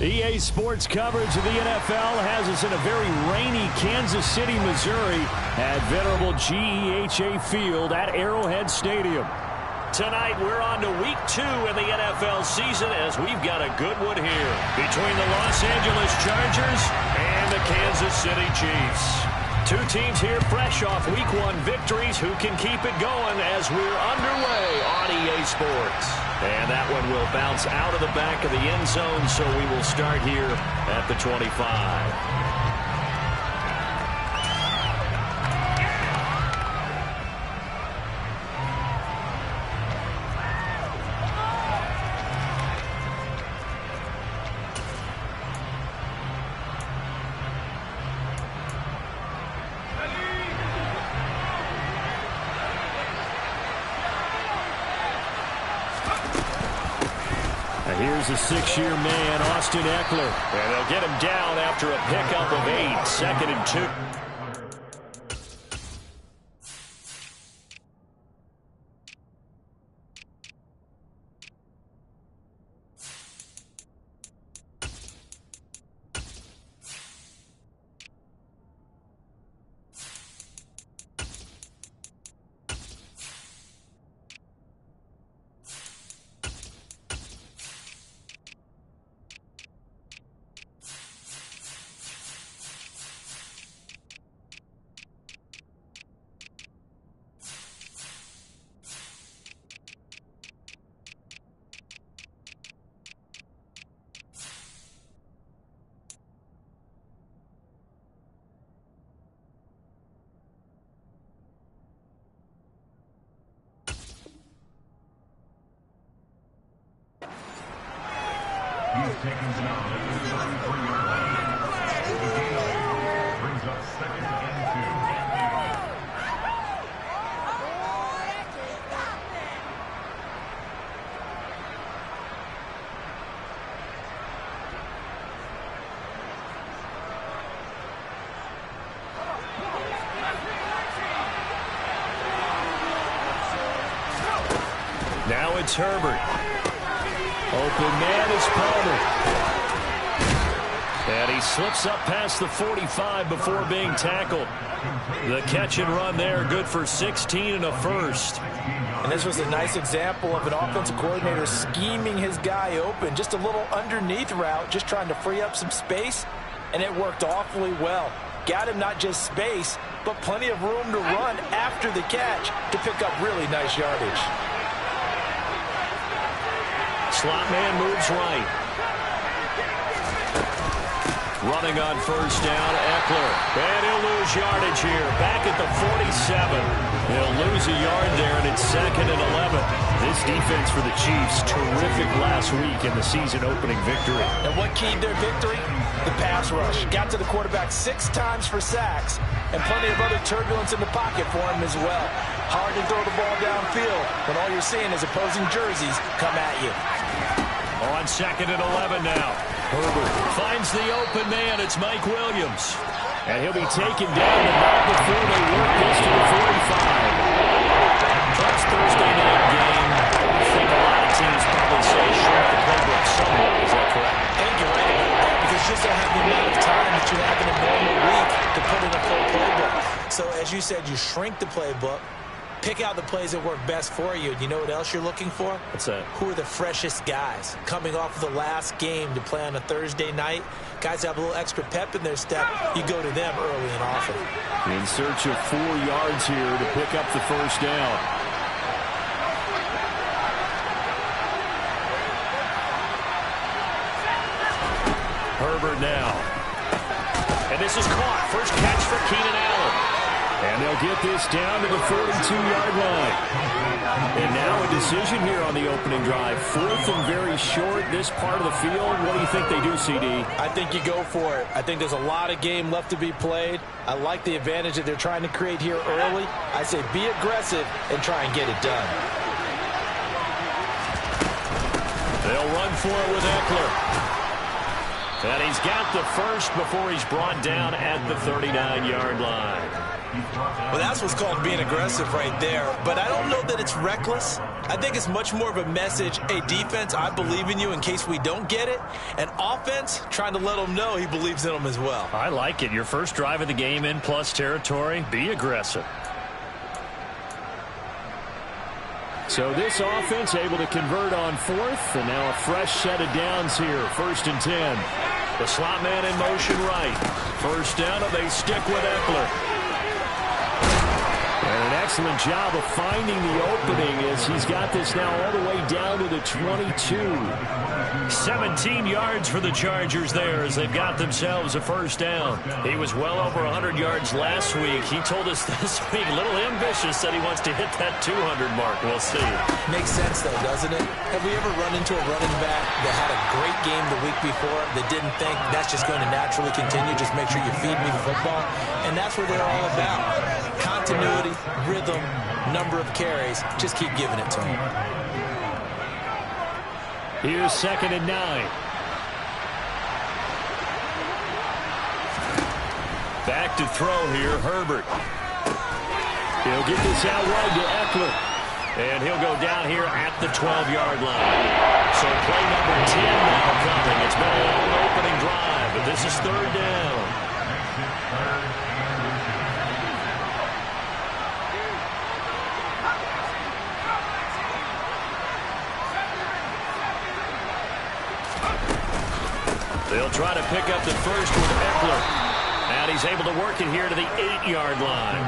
EA Sports coverage of the NFL has us in a very rainy Kansas City, Missouri at venerable GEHA Field at Arrowhead Stadium. Tonight, we're on to week 2 in the NFL season as we've got a good one here between the Los Angeles Chargers and the Kansas City Chiefs. Two teams here fresh off week 1 victories who can keep it going as we're underway on EA Sports. And that one will bounce out of the back of the end zone, so we will start here at the 25. Here's a 6-year man, Austin Eckler. And they'll get him down after a pickup of 8, 2nd and 2. He's taken down at the 33-yard line. The gain brings up 2nd and 2. Now it's Herbert. Open man is Palmer. And he slips up past the 45 before being tackled. The catch and run there, good for 16 and a first. And this was a nice example of an offensive coordinator scheming his guy open. Just a little underneath route, just trying to free up some space, and it worked awfully well. Got him not just space, but plenty of room to run after the catch to pick up really nice yardage. Slot man moves right. Running on first down, Eckler. And he'll lose yardage here. Back at the 47. He'll lose a yard there, and it's 2nd and 11. This defense for the Chiefs, terrific last week in the season-opening victory. And what keyed their victory? The pass rush. Got to the quarterback 6 times for sacks, and plenty of other turbulence in the pocket for him as well. Hard to throw the ball downfield when all you're seeing is opposing jerseys come at you. On 2nd and 11 now. Herbert finds the open man. It's Mike Williams. And he'll be taken down, but not before they work this to the 45. First Thursday night game. I think a lot of teams probably say shrink the playbook somewhat. Is that correct? I think you're right about that, because you just don't have the amount of time that you have in a normal week to put in a full playbook. So as you said, you shrink the playbook. Pick out the plays that work best for you. You know what else you're looking for? What's that? Who are the freshest guys coming off of the last game to play on a Thursday night? Guys have a little extra pep in their step. You go to them early and often. In search of 4 yards here to pick up the first down. Herbert now. And this is caught. First catch for Keenan Allen. And they'll get this down to the 42-yard line. And now a decision here on the opening drive. 4th and very short, this part of the field. What do you think they do, CD? I think you go for it. I think there's a lot of game left to be played. I like the advantage that they're trying to create here early. I say be aggressive and try and get it done. They'll run for it with Eckler. And he's got the first before he's brought down at the 39-yard line. Well, that's what's called being aggressive right there. But I don't know that it's reckless. I think it's much more of a message, hey, defense, I believe in you in case we don't get it. And offense, trying to let him know he believes in them as well. I like it. Your first drive of the game in plus territory. Be aggressive. So this offense able to convert on fourth, and now a fresh set of downs here. 1st and 10. The slot man in motion right. First down, and they stick with Eckler. And an excellent job of finding the opening as he's got this now all the way down to the 22. 17 yards for the Chargers there as they've got themselves a first down. He was well over 100 yards last week. He told us this week, a little ambitious, that he wants to hit that 200 mark. We'll see. Makes sense, though, doesn't it? Have we ever run into a running back that had a great game the week before that didn't think that's just going to naturally continue? Just make sure you feed me the football. And that's what they're all about. Continuity, rhythm, number of carries. Just keep giving it to him. Here's 2nd and 9. Back to throw here, Herbert. He'll get this out wide to Eckler. And he'll go down here at the 12-yard line. So play number 10 now coming. It's been a long opening drive, but this is 3rd down. They'll try to pick up the first with Eckler. And he's able to work it here to the 8-yard line.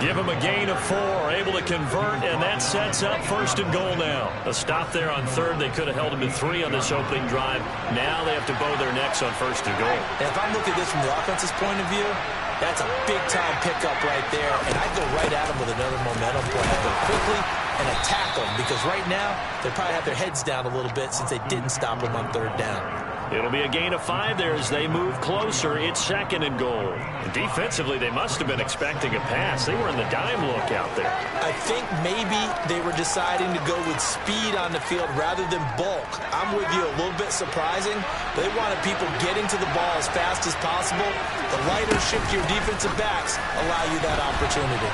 Give him a gain of 4, able to convert, and that sets up 1st and goal now. A stop there on 3rd. They could have held him to 3 on this opening drive. Now they have to bow their necks on 1st and goal. And if I look at this from the offense's point of view, that's a big-time pickup right there. And I'd go right at him with another momentum play. I'd go quickly and attack them because right now they probably have their heads down a little bit since they didn't stop him on 3rd down. It'll be a gain of 5 there as they move closer. It's 2nd and goal. Defensively, they must have been expecting a pass. They were in the dime look out there. I think maybe they were deciding to go with speed on the field rather than bulk. I'm with you, a little bit surprising. They wanted people getting to the ball as fast as possible. The lighter shift your defensive backs allow you that opportunity.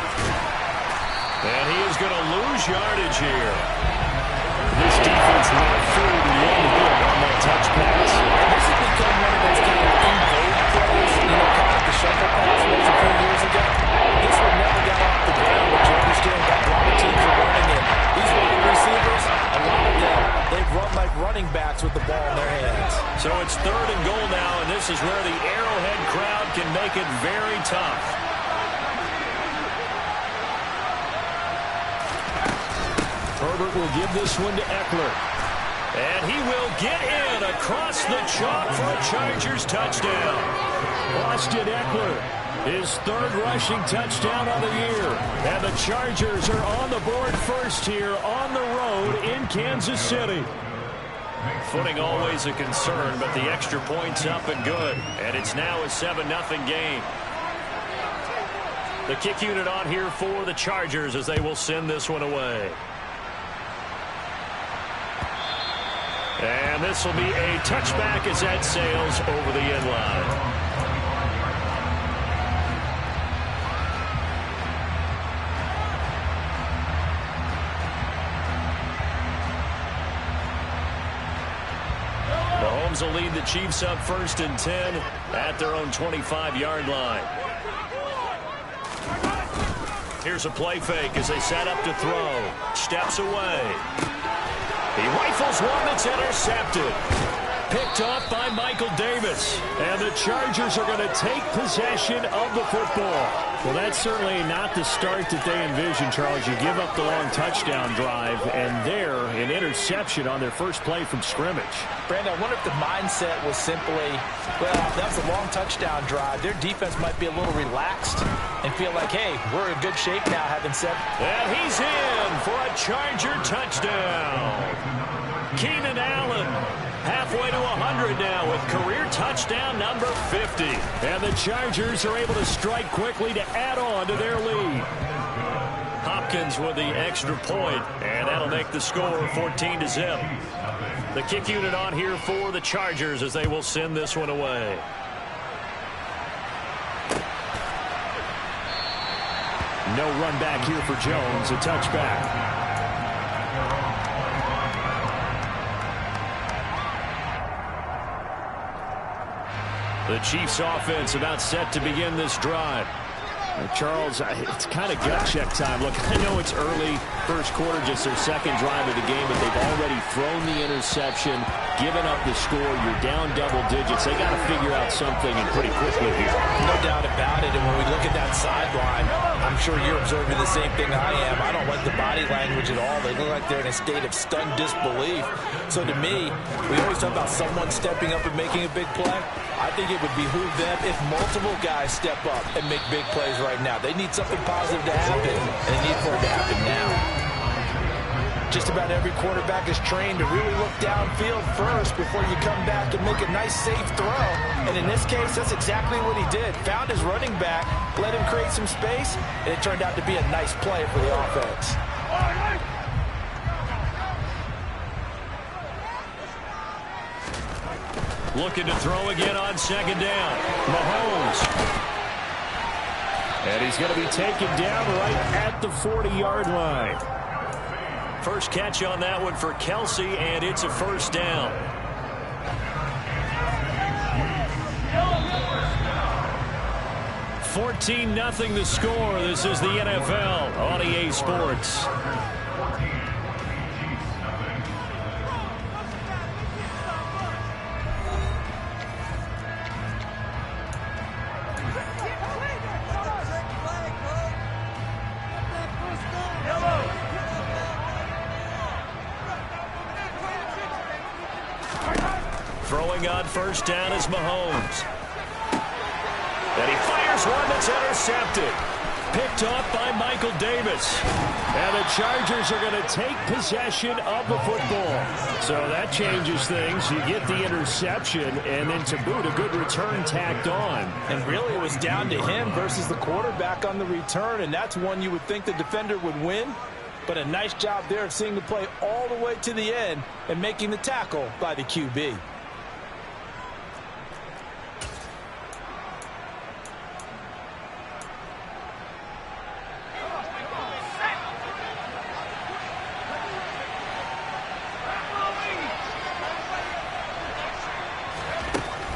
And he is going to lose yardage here. This defense not fully in here on that touch pass. This has become one of those kind of in-vogue plays, kind of like the shuffle pass was a few years ago. This one never got off the ground, but you understand that a lot of teams are running it. These wide receivers, a lot of them, they've run like running backs with the ball in their hands. So it's 3rd and goal now, and this is where the Arrowhead crowd can make it very tough. Herbert will give this one to Eckler. And he will get in across the chalk for a Chargers touchdown. Austin Eckler, his 3rd rushing touchdown of the year. And the Chargers are on the board first here on the road in Kansas City. Footing always a concern, but the extra point's up and good. And it's now a 7-0 game. The kick unit on here for the Chargers as they will send this one away. And this will be a touchback as that sails over the end line. Mahomes will lead the Chiefs up 1st and 10 at their own 25-yard line. Here's a play fake as they set up to throw. Steps away. He rifles one that's intercepted. Picked off by Michael Davis. And the Chargers are going to take possession of the football. Well, that's certainly not the start that they envisioned, Charles. You give up the long touchdown drive, and there, an interception on their first play from scrimmage. Brandon, I wonder if the mindset was simply, well, that was a long touchdown drive. Their defense might be a little relaxed and feel like, hey, we're in good shape now, having said. And he's in for a Charger touchdown. Keenan Allen halfway to 100 now with career touchdown number 50. And the Chargers are able to strike quickly to add on to their lead. Hopkins with the extra point, and that'll make the score 14-0. The kick unit on here for the Chargers as they will send this one away. No run back here for Jones, a touchback. The Chiefs offense about set to begin this drive. Charles, it's kind of gut check time. Look, I know it's early, first quarter, just their second drive of the game, but they've already thrown the interception, given up the score. You're down double digits. They got to figure out something, and pretty quickly here. No doubt about it. And when we look at that sideline, I'm sure you're observing the same thing I am. I don't like the body language at all. They look like they're in a state of stunned disbelief. So to me, we always talk about someone stepping up and making a big play. I think it would behoove them if multiple guys step up and make big plays right now. They need something positive to happen, and they need for it to happen now. Just about every quarterback is trained to really look downfield first before you come back and make a nice, safe throw. And in this case, that's exactly what he did. Found his running back, let him create some space, and it turned out to be a nice play for the offense. Looking to throw again on second down. Mahomes. And he's going to be taken down right at the 40-yard line. First catch on that one for Kelsey, and it's a first down. $14-0 the score. This is the NFL on EA Sports. Throwing on first down is Mahomes. And he fires one that's intercepted. Picked off by Michael Davis. And the Chargers are going to take possession of the football. So that changes things. You get the interception, and then to boot, a good return tacked on. And really, it was down to him versus the quarterback on the return, and that's one you would think the defender would win. But a nice job there of seeing the play all the way to the end and making the tackle by the QB.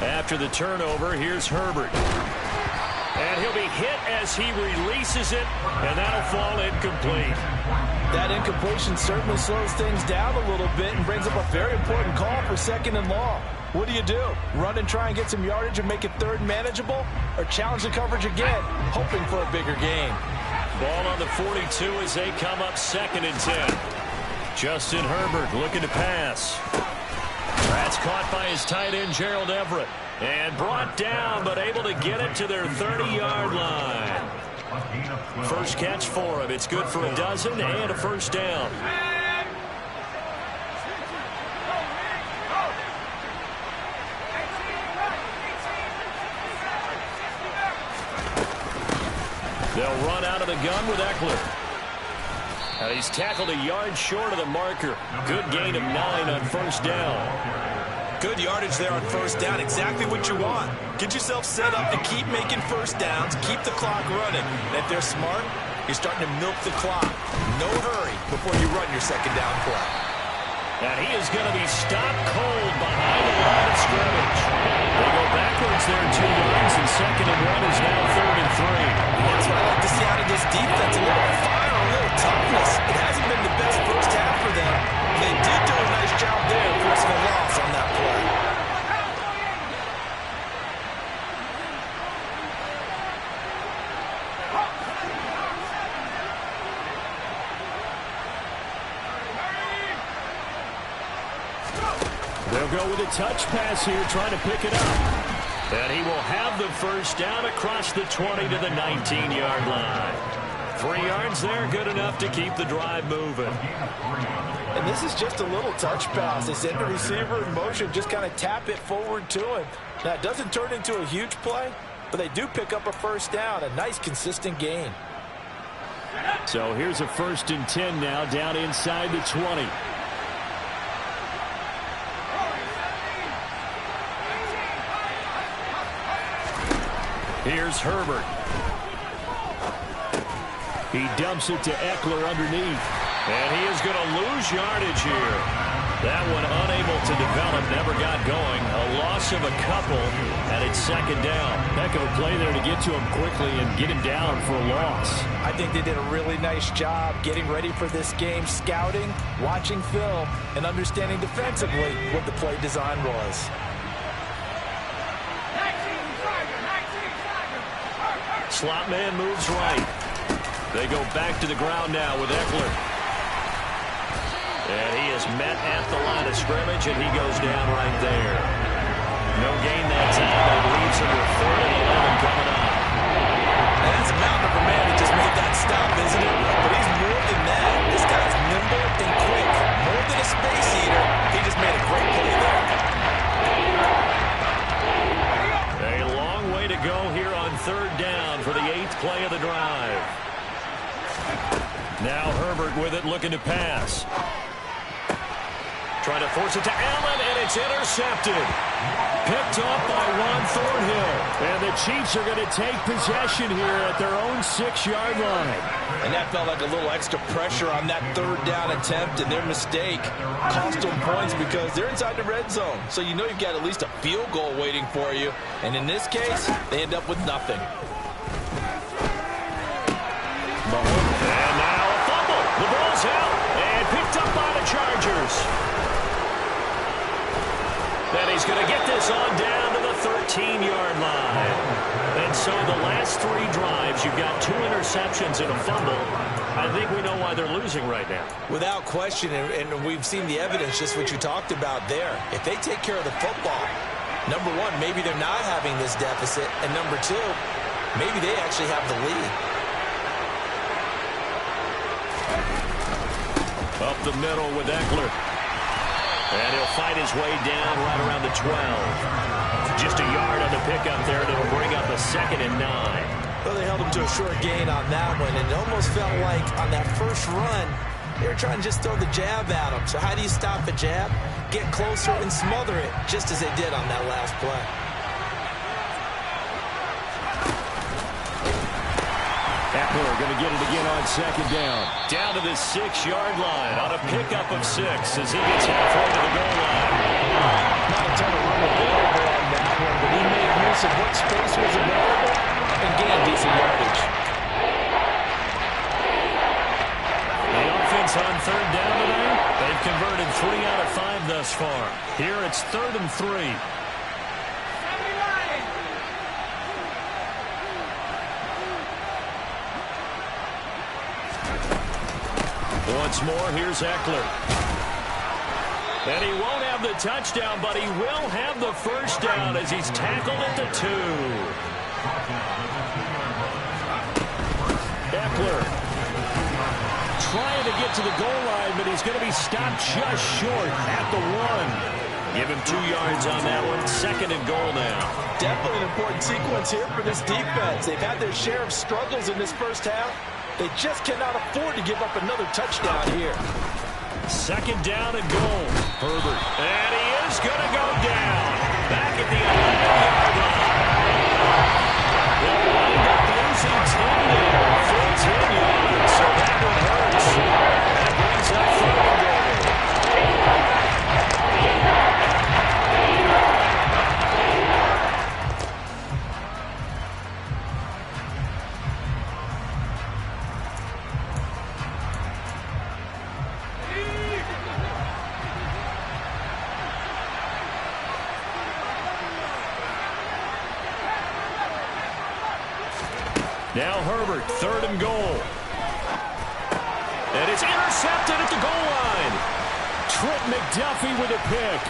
After the turnover, here's Herbert. And he'll be hit as he releases it, and that'll fall incomplete. That incompletion certainly slows things down a little bit and brings up a very important call for second and long. What do? Run and try and get some yardage and make it third manageable? Or challenge the coverage again, hoping for a bigger gain? Ball on the 42 as they come up 2nd and 10. Justin Herbert looking to pass. That's caught by his tight end, Gerald Everett. And brought down, but able to get it to their 30-yard line. First catch for him. It's good for a dozen and a first down. They'll run out of the gun with Eckler. And he's tackled a yard short of the marker. Good gain of 9 on first down. Good yardage there on first down. Exactly what you want. Get yourself set up to keep making first downs. Keep the clock running. And if they're smart, you're starting to milk the clock. No hurry before you run your second down play. And he is going to be stopped cold behind the line of scrimmage. They go backwards there 2 yards, and 2nd and 1 is now 3rd and 3. That's what I like to see out of this defense. A little fire, a little toughness. It hasn't been the best first half for them. They did do a nice job there forcing a loss on that play. They'll go with a touch pass here, trying to pick it up. And he will have the first down across the 20 to the 19-yard line. 3 yards there, good enough to keep the drive moving. And this is just a little touch pass. They send the receiver in motion, just kind of tap it forward to him. Now, it doesn't turn into a huge play, but they do pick up a first down, a nice, consistent gain. So here's a 1st and 10 now, down inside the 20. Here's Herbert. He dumps it to Eckler underneath. And he is going to lose yardage here. That one unable to develop, never got going. A loss of a couple, and it's second down. Heck of a play there to get to him quickly and get him down for a loss. I think they did a really nice job getting ready for this game, scouting, watching film, and understanding defensively what the play design was. Slot man moves right. They go back to the ground now with Eckler. And he is met at the line of scrimmage, and he goes down right there. No gain that time, but it leaves him with 3rd and 11 coming up. And that's a mountain of a man that just made that stop, isn't it? But he's more than that. This guy's nimble and quick. More than a space eater. He just made a great play there. A long way to go here on 3rd down for the 8th play of the drive. Now Herbert with it, looking to pass. Trying to force it to Allen, and it's intercepted. Picked off by Juan Thornhill. And the Chiefs are going to take possession here at their own 6-yard line. And that felt like a little extra pressure on that 3rd down attempt, and their mistake cost them points because they're inside the red zone. So you know you've got at least a field goal waiting for you. And in this case, they end up with nothing. And now a fumble. The ball's out and picked up by the Chargers. And he's going to get this on down to the 13-yard line. And so the last 3 drives, you've got 2 interceptions and a fumble. I think we know why they're losing right now. Without question, and we've seen the evidence, just what you talked about there. If they take care of the football, number 1, maybe they're not having this deficit. And number 2, maybe they actually have the lead. Up the middle with Eckler. And he'll fight his way down right around the 12. Just a yard on the pickup there, and it'll bring up a 2nd and 9. Well, they held him to a short gain on that one, and it almost felt like on that first run, they were trying to just throw the jab at him. So how do you stop a jab? Get closer and smother it, just as they did on that last play. Eckler going to get it again on 2nd down. Down to the 6-yard line on a pickup of 6 as he gets halfway to the goal line. Not a ton of room available on that one, but he made use of what space was available and gained decent yardage. The offense on 3rd down tonight, they've converted 3 out of 5 thus far. Here it's 3rd and 3. Once more, here's Eckler. And he won't have the touchdown, but he will have the 1st down as he's tackled at the 2. Eckler trying to get to the goal line, but he's going to be stopped just short at the 1. Give him 2 yards on that one. 2nd and goal now. Definitely an important sequence here for this defense. They've had their share of struggles in this first half. They just cannot afford to give up another touchdown here. 2nd down and goal. Herbert. And he is going to go down. Back at the 11-yard line. They'll wind up losing 10 there. Full 10 yards. So that one hurts. That brings up 3rd and goal. Now Herbert, 3rd and goal. And it's intercepted at the goal line. Trent McDuffie with a pick.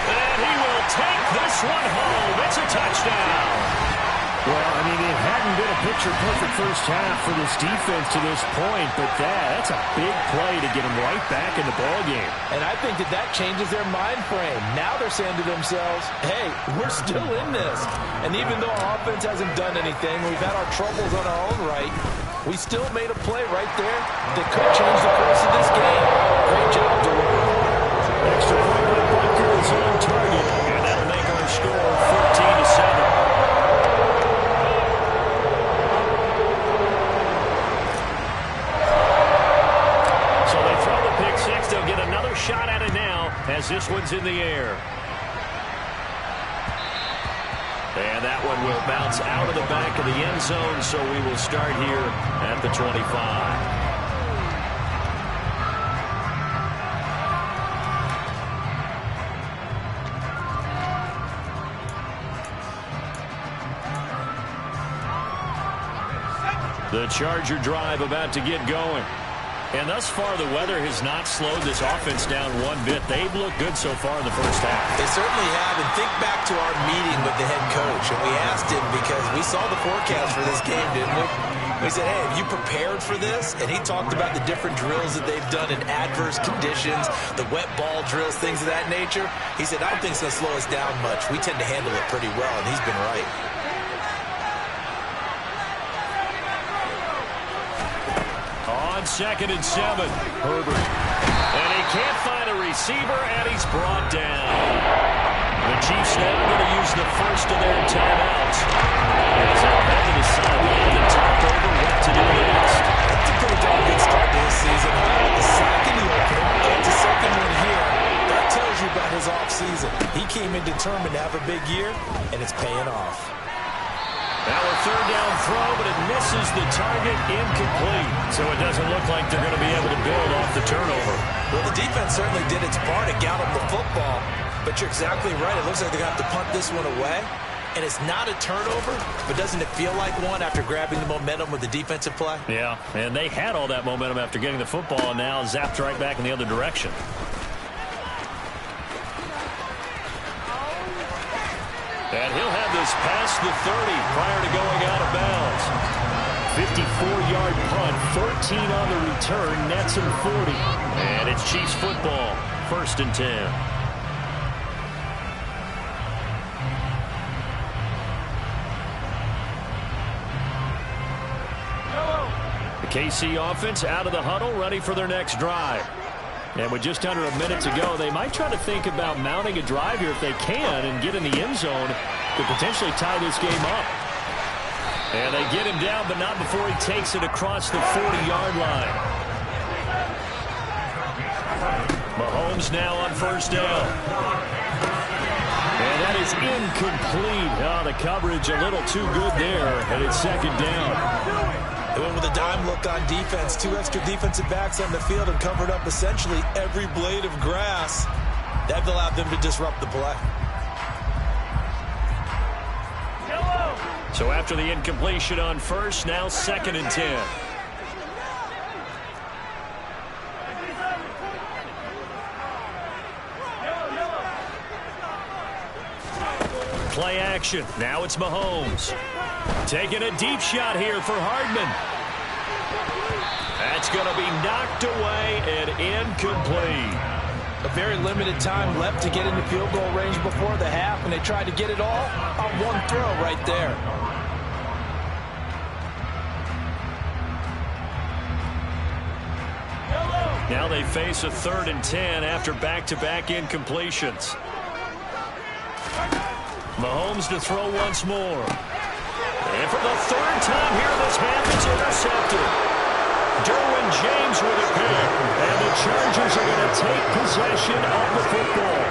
And he will take this one home. It's a touchdown. Well, I mean, it hadn't been a picture-perfect first half for this defense to this point, but that's a big play to get them right back in the ballgame. And I think that changes their mind frame. Now they're saying to themselves, hey, we're still in this. And even though our offense hasn't done anything, we've had our troubles on our own right, we still made a play right there that could change the course of this game. Great job, Dewey. Extra point by Bunker is on target, and that'll make our score 14-7. as this one's in the air. And that one will bounce out of the back of the end zone, so we will start here at the 25. The Charger drive about to get going. And thus far, the weather has not slowed this offense down one bit. They've looked good so far in the first half. They certainly have. And think back to our meeting with the head coach. And we asked him because we saw the forecast for this game, didn't we? We said, hey, have you prepared for this? And he talked about the different drills that they've done in adverse conditions, the wet ball drills, things of that nature. He said, I don't think it's going to slow us down much. We tend to handle it pretty well, and he's been right. On 2nd and 7, Herbert. And he can't find a receiver, and he's brought down. The Chiefs now going to use the first of their timeouts. As they'll head to the sideline to talk over what to do next. That's a pretty darn good start to this season. The sack in the opener, gets a second one here. That tells you about his offseason. He came in determined to have a big year, and it's paying off. Now a third down throw, but it misses the target, incomplete. So it doesn't look like they're going to be able to build off the turnover. Well, the defense certainly did its part. It got them the football. But you're exactly right. It looks like they're going to have to punt this one away. And it's not a turnover, but doesn't it feel like one after grabbing the momentum with the defensive play? Yeah, and they had all that momentum after getting the football, and now zapped right back in the other direction. And he'll have this past the 30 prior to going out of bounds. 54-yard punt, 14 on the return, nets him 40. And it's Chiefs football, 1st and 10. The KC offense out of the huddle, ready for their next drive. And with just under a minute to go, they might try to think about mounting a drive here if they can and get in the end zone to potentially tie this game up. And they get him down, but not before he takes it across the 40-yard line. Mahomes now on 1st down. And that is incomplete. Oh, the coverage a little too good there, and it's 2nd down. They went with a dime look on defense. 2 extra defensive backs on the field and covered up essentially every blade of grass. That allowed them to disrupt the play. So after the incompletion on 1st, now 2nd and 10. Play action. Now it's Mahomes. Taking a deep shot here for Hardman. That's going to be knocked away and incomplete. A very limited time left to get into field goal range before the half, and they tried to get it all on one throw right there. Now they face a 3rd and 10 after back-to-back incompletions. Mahomes to throw once more. And for the 3rd time here this half, it's intercepted. Derwin James with a pick. And the Chargers are going to take possession of the football.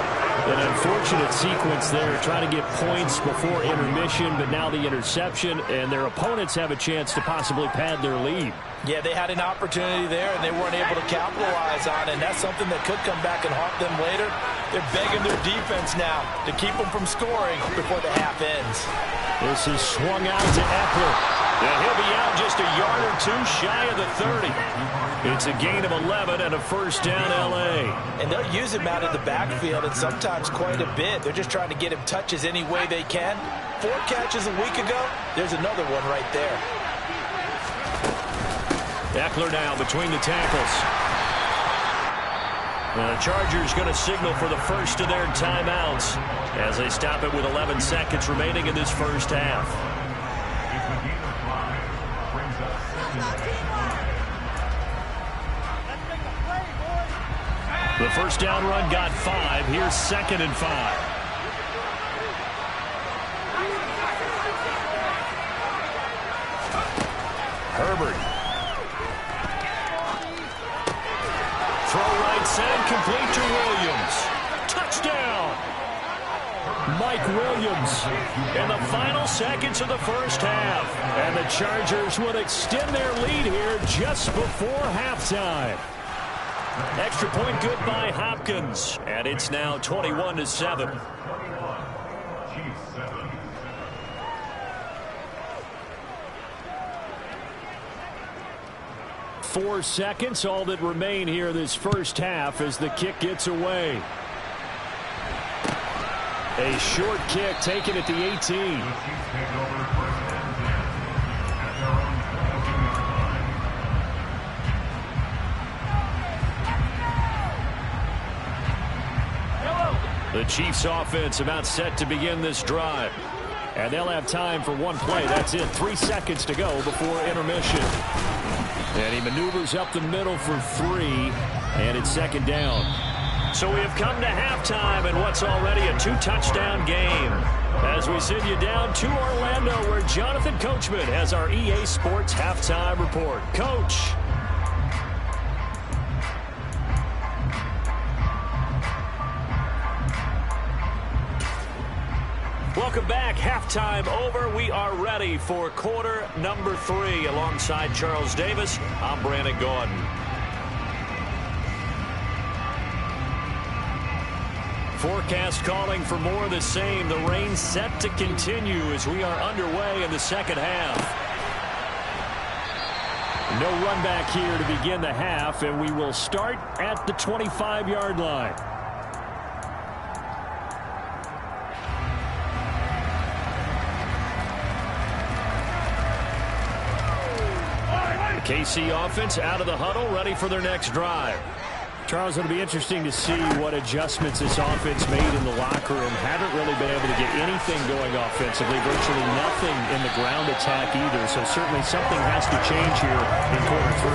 An unfortunate sequence there, trying to get points before intermission, but now the interception, and their opponents have a chance to possibly pad their lead. Yeah, they had an opportunity there, and they weren't able to capitalize on it, and that's something that could come back and haunt them later. They're begging their defense now to keep them from scoring before the half ends. This is swung out to Eckler. And he'll be out just a yard or two shy of the 30. It's a gain of 11 and a 1st down L.A. And they'll use him out of the backfield, and sometimes quite a bit. They're just trying to get him touches any way they can. 4 catches a week ago. There's another one right there. Eckler now between the tackles. And the Chargers going to signal for the first of their timeouts as they stop it with 11 seconds remaining in this first half. The 1st down run got 5. Here's 2nd and 5. Herbert. Throw right side, complete to Williams. touchdown. Mike Williams in the final seconds of the first half. And the Chargers would extend their lead here just before halftime. Extra point good by Hopkins. And it's now 21-7. 4 seconds, all that remain here this first half as the kick gets away. A short kick taken at the 18. The Chiefs offense about set to begin this drive. And they'll have time for one play. That's it. 3 seconds to go before intermission. And he maneuvers up the middle for 3. And it's second down. So we have come to halftime in what's already a 2-touchdown game. As we send you down to Orlando, where Jonathan Coachman has our EA Sports halftime report. Coach. Welcome back. Halftime over. We are ready for quarter number 3. Alongside Charles Davis, I'm Brandon Gordon. Forecast calling for more of the same. The rain set to continue as we are underway in the second half. No run back here to begin the half, and we will start at the 25-yard line. KC offense out of the huddle, ready for their next drive. Charles, it'll be interesting to see what adjustments this offense made in the locker room. Haven't really been able to get anything going offensively, virtually nothing in the ground attack either. So certainly something has to change here in quarter 3.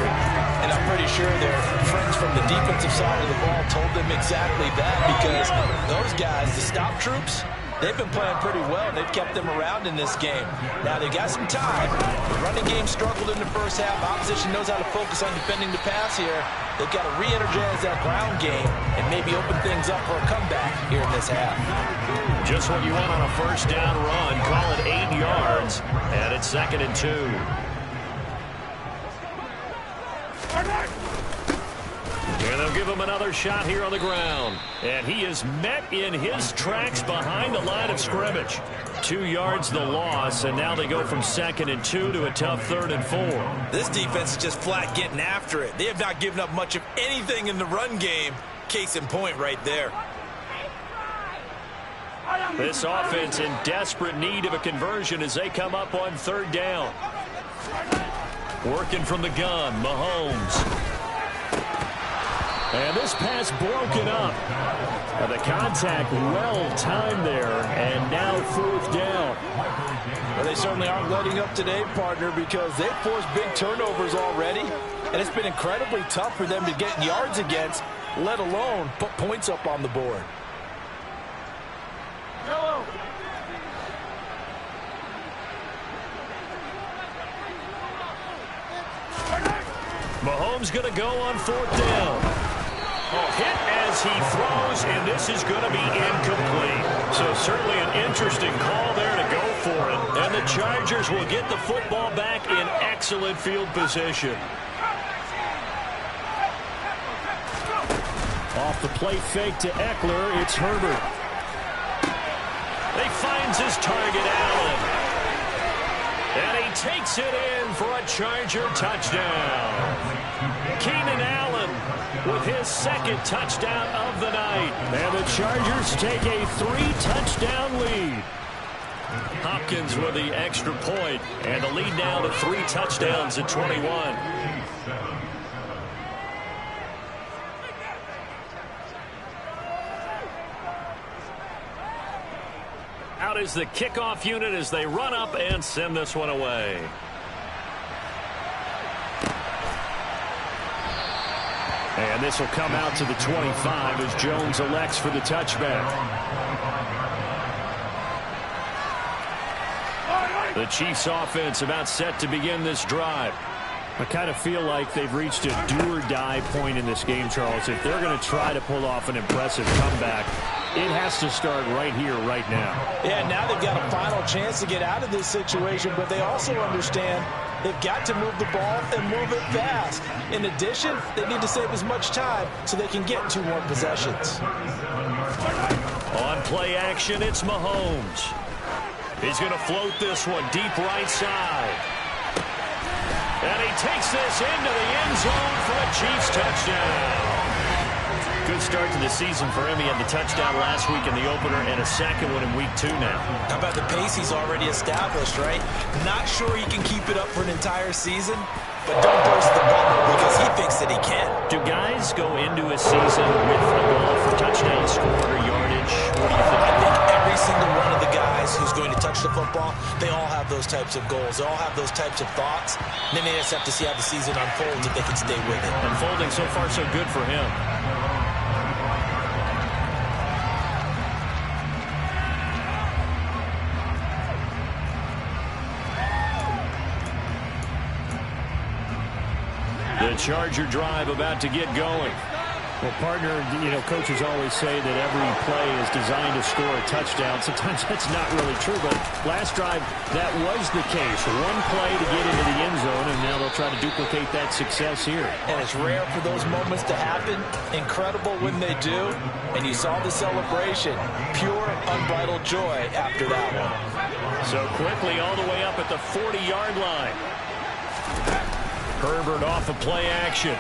And I'm pretty sure their friends from the defensive side of the ball told them exactly that, because those guys, the stop troops, they've been playing pretty well. They've kept them around in this game. Now, they've got some time. The running game struggled in the first half. Opposition knows how to focus on defending the pass here. They've got to re-energize that ground game and maybe open things up for a comeback here in this half. Just what you want on a first down run. Call it 8 yards. And it's 2nd and 2. And they'll give him another shot here on the ground. And he is met in his tracks behind the line of scrimmage. 2 yards the loss, and now they go from 2nd and 2 to a tough 3rd and 4. This defense is just flat getting after it. They have not given up much of anything in the run game. Case in point right there. This offense in desperate need of a conversion as they come up on 3rd down. Working from the gun, Mahomes. And this pass broken up. And the contact well timed there, and now 4th down. Well, they certainly aren't letting up today, partner, because they've forced big turnovers already, and it's been incredibly tough for them to get yards against, let alone put points up on the board. Mahomes going to go on 4th down. Hit as he throws, and this is going to be incomplete. So certainly an interesting call there to go for it. And the Chargers will get the football back in excellent field position. Off the play fake to Eckler, it's Herbert. He finds his target, Allen. And he takes it in for a Charger touchdown. Keenan Allen with his 2nd touchdown of the night. And the Chargers take a 3-touchdown lead. Hopkins with the extra point, and the lead now to 3 touchdowns at 21. Out is the kickoff unit as they run up and send this one away. And this will come out to the 25 as Jones elects for the touchback. The Chiefs offense about set to begin this drive. I kind of feel like they've reached a do-or-die point in this game, Charles. If they're going to try to pull off an impressive comeback, It has to start right here, right now. Yeah, now they've got a final chance to get out of this situation, but they also understand they've got to move the ball and move it fast. In addition, they need to save as much time so they can get 2 more possessions. On play action, it's Mahomes. He's going to float this one deep right side. And he takes this into the end zone for a Chiefs touchdown. Good start to the season for him. He had the touchdown last week in the opener and a second one in week 2 now. How about the pace he's already established, right? Not sure he can keep it up for an entire season, but don't burst the bubble because he thinks that he can. Do guys go into a season with a goal for touchdown scored or yardage? What do you think? I think every single one of the guys who's going to touch the football, they all have those types of goals. They all have those types of thoughts. And then they just have to see how the season unfolds if they can stay with it. Unfolding so far so good for him. The Charger drive about to get going. Well, partner, coaches always say that every play is designed to score a touchdown. Sometimes that's not really true, but last drive, that was the case. One play to get into the end zone, and now they'll try to duplicate that success here. And it's rare for those moments to happen. Incredible when they do. And you saw the celebration. Pure, unbridled joy after that one. So quickly all the way up at the 40-yard line. Herbert off of play action.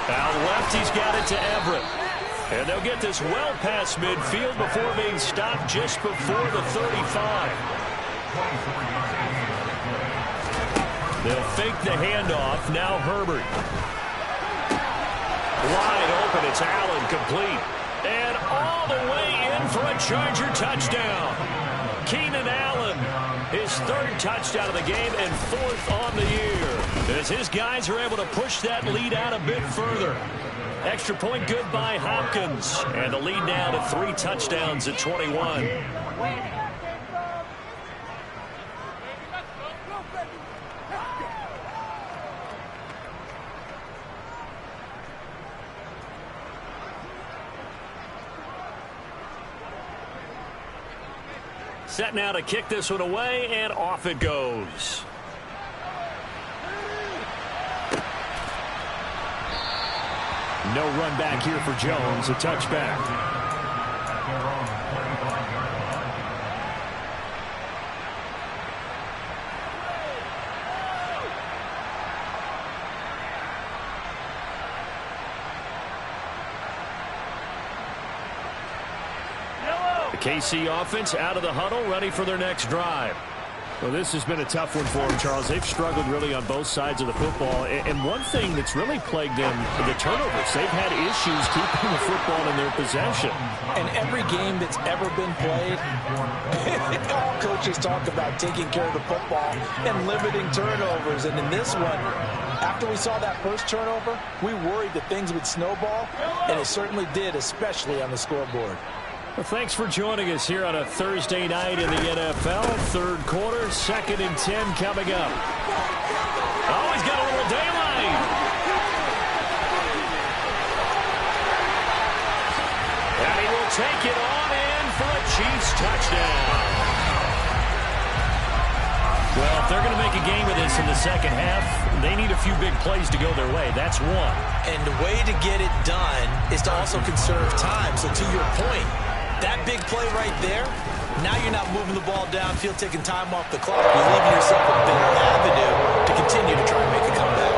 Out left, he's got it to Everett. And they'll get this well past midfield before being stopped just before the 35. They'll fake the handoff. Now Herbert. Wide open, it's Allen, complete. And all the way in for a Charger touchdown. Keenan Allen, his 3rd touchdown of the game and 4th on the year. As his guys are able to push that lead out a bit further. Extra point good by Hopkins. And the lead now to 3 touchdowns at 21. Set now to kick this one away, and off it goes. No run back here for Jones, a touchback. KC offense out of the huddle, ready for their next drive. Well, this has been a tough one for them, Charles. They've struggled really on both sides of the football. And one thing that's really plagued them, the turnovers. They've had issues keeping the football in their possession. And every game that's ever been played, all coaches talk about taking care of the football and limiting turnovers. And in this one, after we saw that first turnover, we worried that things would snowball, and it certainly did, especially on the scoreboard. Well, thanks for joining us here on a Thursday night in the NFL. 3rd quarter, 2nd and 10 coming up. Oh, he's got a little daylight. And he will take it on in for a Chiefs touchdown. Well, if they're going to make a game of this in the second half, they need a few big plays to go their way. That's one. And the way to get it done is to also conserve time. So to your point, that big play right there, now you're not moving the ball downfield, taking time off the clock. You're leaving yourself a better avenue to continue to try and make a comeback.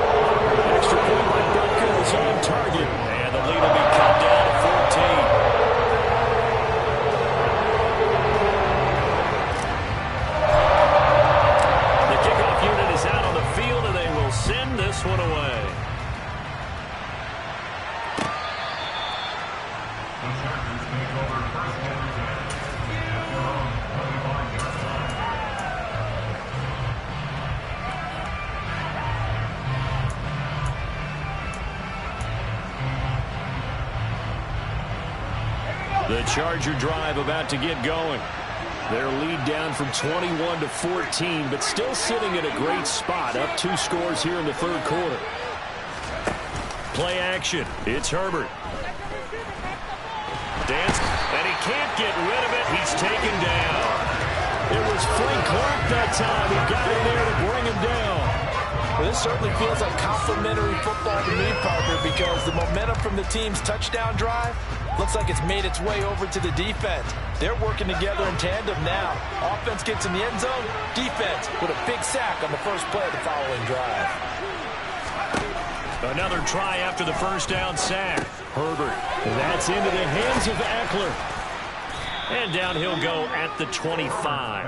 Extra point by Butker is on target. And the lead will be cut down to 14. The kickoff unit is out on the field, and they will send this one away. The Charger drive about to get going. Their lead down from 21 to 14, but still sitting at a great spot. Up 2 scores here in the 3rd quarter. Play action. It's Herbert. Dance, and he can't get rid of it. He's taken down. It was Frank Clark that time. He got in there to bring him down. Well, this certainly feels like complimentary football to me, Parker, because the momentum from the team's touchdown drive looks like it's made its way over to the defense. They're working together in tandem now. Offense gets in the end zone. Defense with a big sack on the first play of the following drive. Another try after the first down sack. Herbert. That's into the hands of Eckler. And down he'll go at the 25.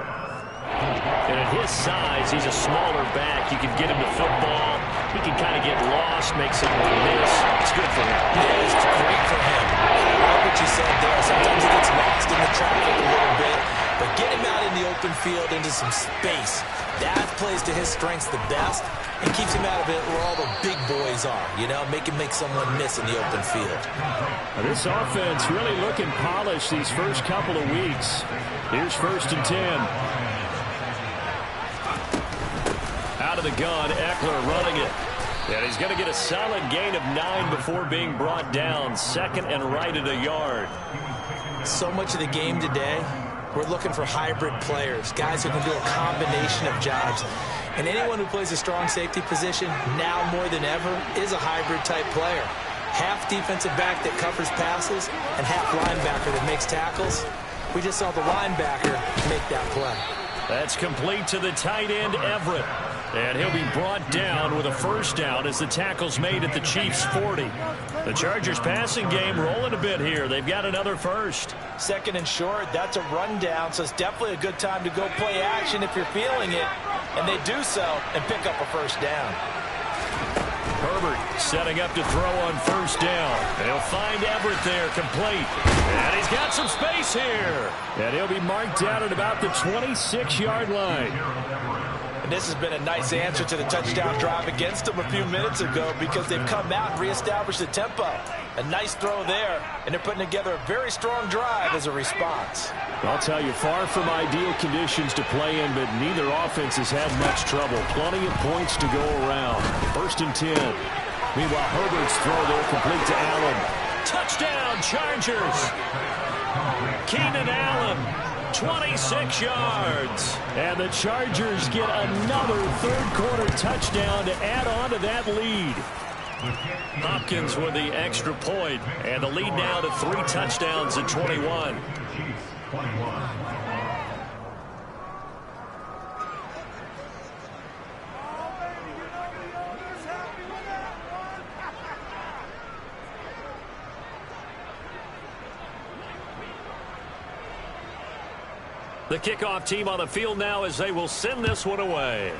And at his size, he's a smaller back. You can get him the football. He can kind of get lost, make someone miss. It's good for him. Yeah, it's great for him. I like what you said there. Sometimes he gets lost in the traffic a little bit. But get him out in the open field into some space. That plays to his strengths the best and keeps him out of it where all the big boys are. You know, make someone miss in the open field. Now, this offense really looking polished these first couple of weeks. Here's 1st and 10. Out of the gun, Eckler running it. And he's going to get a solid gain of 9 before being brought down. 2nd and right at a yard. So much of the game today, we're looking for hybrid players, guys who can do a combination of jobs. And anyone who plays a strong safety position, now more than ever, is a hybrid-type player. Half defensive back that covers passes and half linebacker that makes tackles. We just saw the linebacker make that play. That's complete to the tight end, Everett. And he'll be brought down with a first down as the tackle's made at the Chiefs' 40. The Chargers passing game rolling a bit here. They've got another first. 2nd and short, that's a rundown, so it's definitely a good time to go play action if you're feeling it. And they do so and pick up a first down. Herbert setting up to throw on first down. They'll find Everett there, complete. And he's got some space here. And he'll be marked down at about the 26-yard line. And this has been a nice answer to the touchdown drive against them a few minutes ago because they've come out and reestablished the tempo. A nice throw there, and they're putting together a very strong drive as a response. I'll tell you, far from ideal conditions to play in, but neither offense has had much trouble. Plenty of points to go around. 1st and 10. Meanwhile, Herbert's throw there complete to Allen. Touchdown, Chargers! Keenan Allen, 26 yards. And the Chargers get another third-quarter touchdown to add on to that lead. Hopkins with the extra point, and the lead now to 3 touchdowns at 21. The kickoff team on the field now as they will send this one away.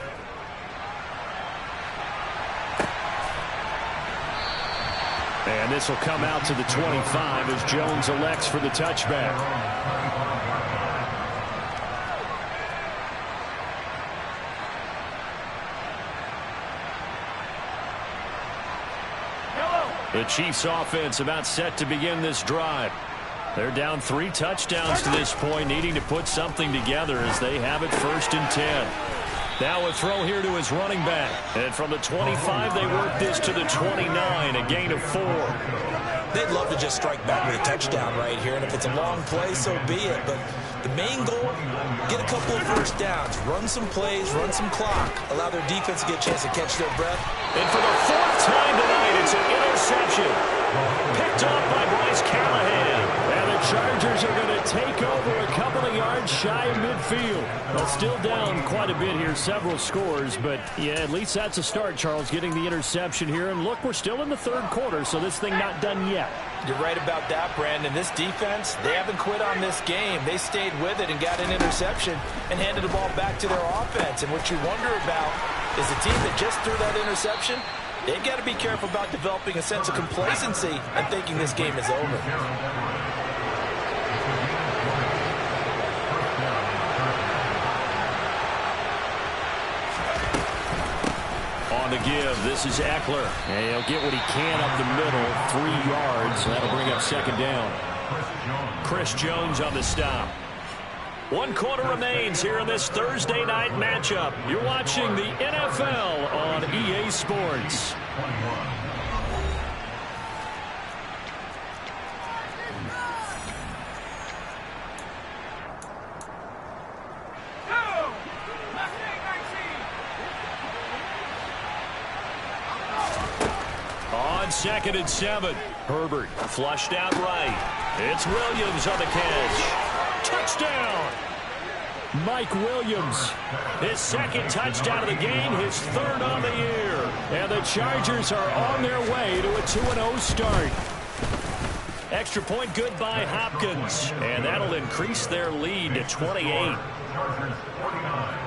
And this will come out to the 25 as Jones elects for the touchback. The Chiefs offense about set to begin this drive. They're down 3 touchdowns to this point, needing to put something together as they have it 1st and 10. Now a throw here to his running back. And from the 25, they work this to the 29, a gain of 4. They'd love to just strike back with a touchdown right here, and if it's a long play, so be it. But the main goal, get a couple of first downs, run some plays, run some clock, allow their defense to get a chance to catch their breath. And for the 4th time tonight, it's an interception. Picked off by Bryce Callahan. And the Chargers are going to take over a couple of yards shy of midfield. Well, still down quite a bit here, several scores, but yeah, at least that's a start, Charles, getting the interception here. And look, we're still in the 3rd quarter, so this thing not done yet. You're right about that, Brandon. This defense, they haven't quit on this game. They stayed with it and got an interception and handed the ball back to their offense. And what you wonder about is the team that just threw that interception, they've got to be careful about developing a sense of complacency and thinking this game is over. On the give, this is Eckler. And he'll get what he can up the middle, 3 yards. That'll bring up 2nd down. Chris Jones on the stop. 1 quarter remains here in this Thursday night matchup. You're watching the NFL on EA Sports. 2nd and 7. Herbert flushed out right. It's Williams on the catch. Touchdown! Mike Williams, his 2nd touchdown of the game, his 3rd on the year. And the Chargers are on their way to a 2-0 start. Extra point good by Hopkins. And that'll increase their lead to 28. Chargers 49,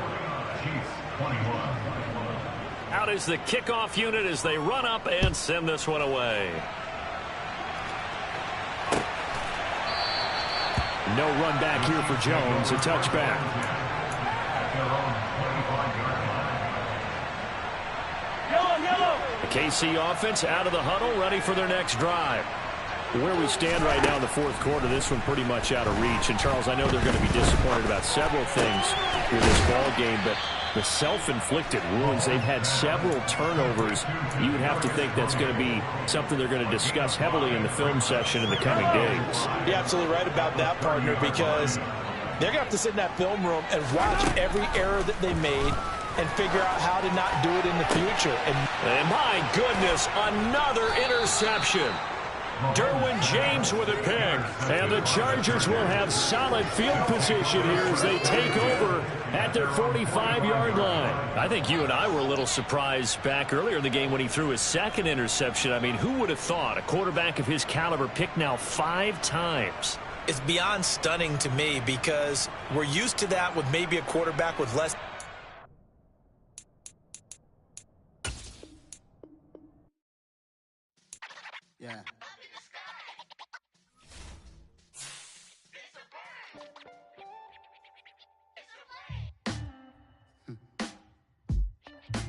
Chiefs 21. Out is the kickoff unit as they run up and send this one away. No run back here for Jones. A touchback. The KC offense out of the huddle, ready for their next drive. Where we stand right now in the 4th quarter, this one pretty much out of reach. And, Charles, I know they're going to be disappointed about several things with this ball game, but the self-inflicted wounds, they've had several turnovers. You would have to think that's going to be something they're going to discuss heavily in the film session in the coming days. You're absolutely right about that, partner, because they're going to have to sit in that film room and watch every error that they made and figure out how to not do it in the future. And my goodness, another interception. Derwin James with a pick. And the Chargers will have solid field position here as they take over at their 45-yard line. I think you and I were a little surprised back earlier in the game when he threw his 2nd interception. I mean, who would have thought a quarterback of his caliber picked now 5 times? It's beyond stunning to me because we're used to that with maybe a quarterback with less. Yeah.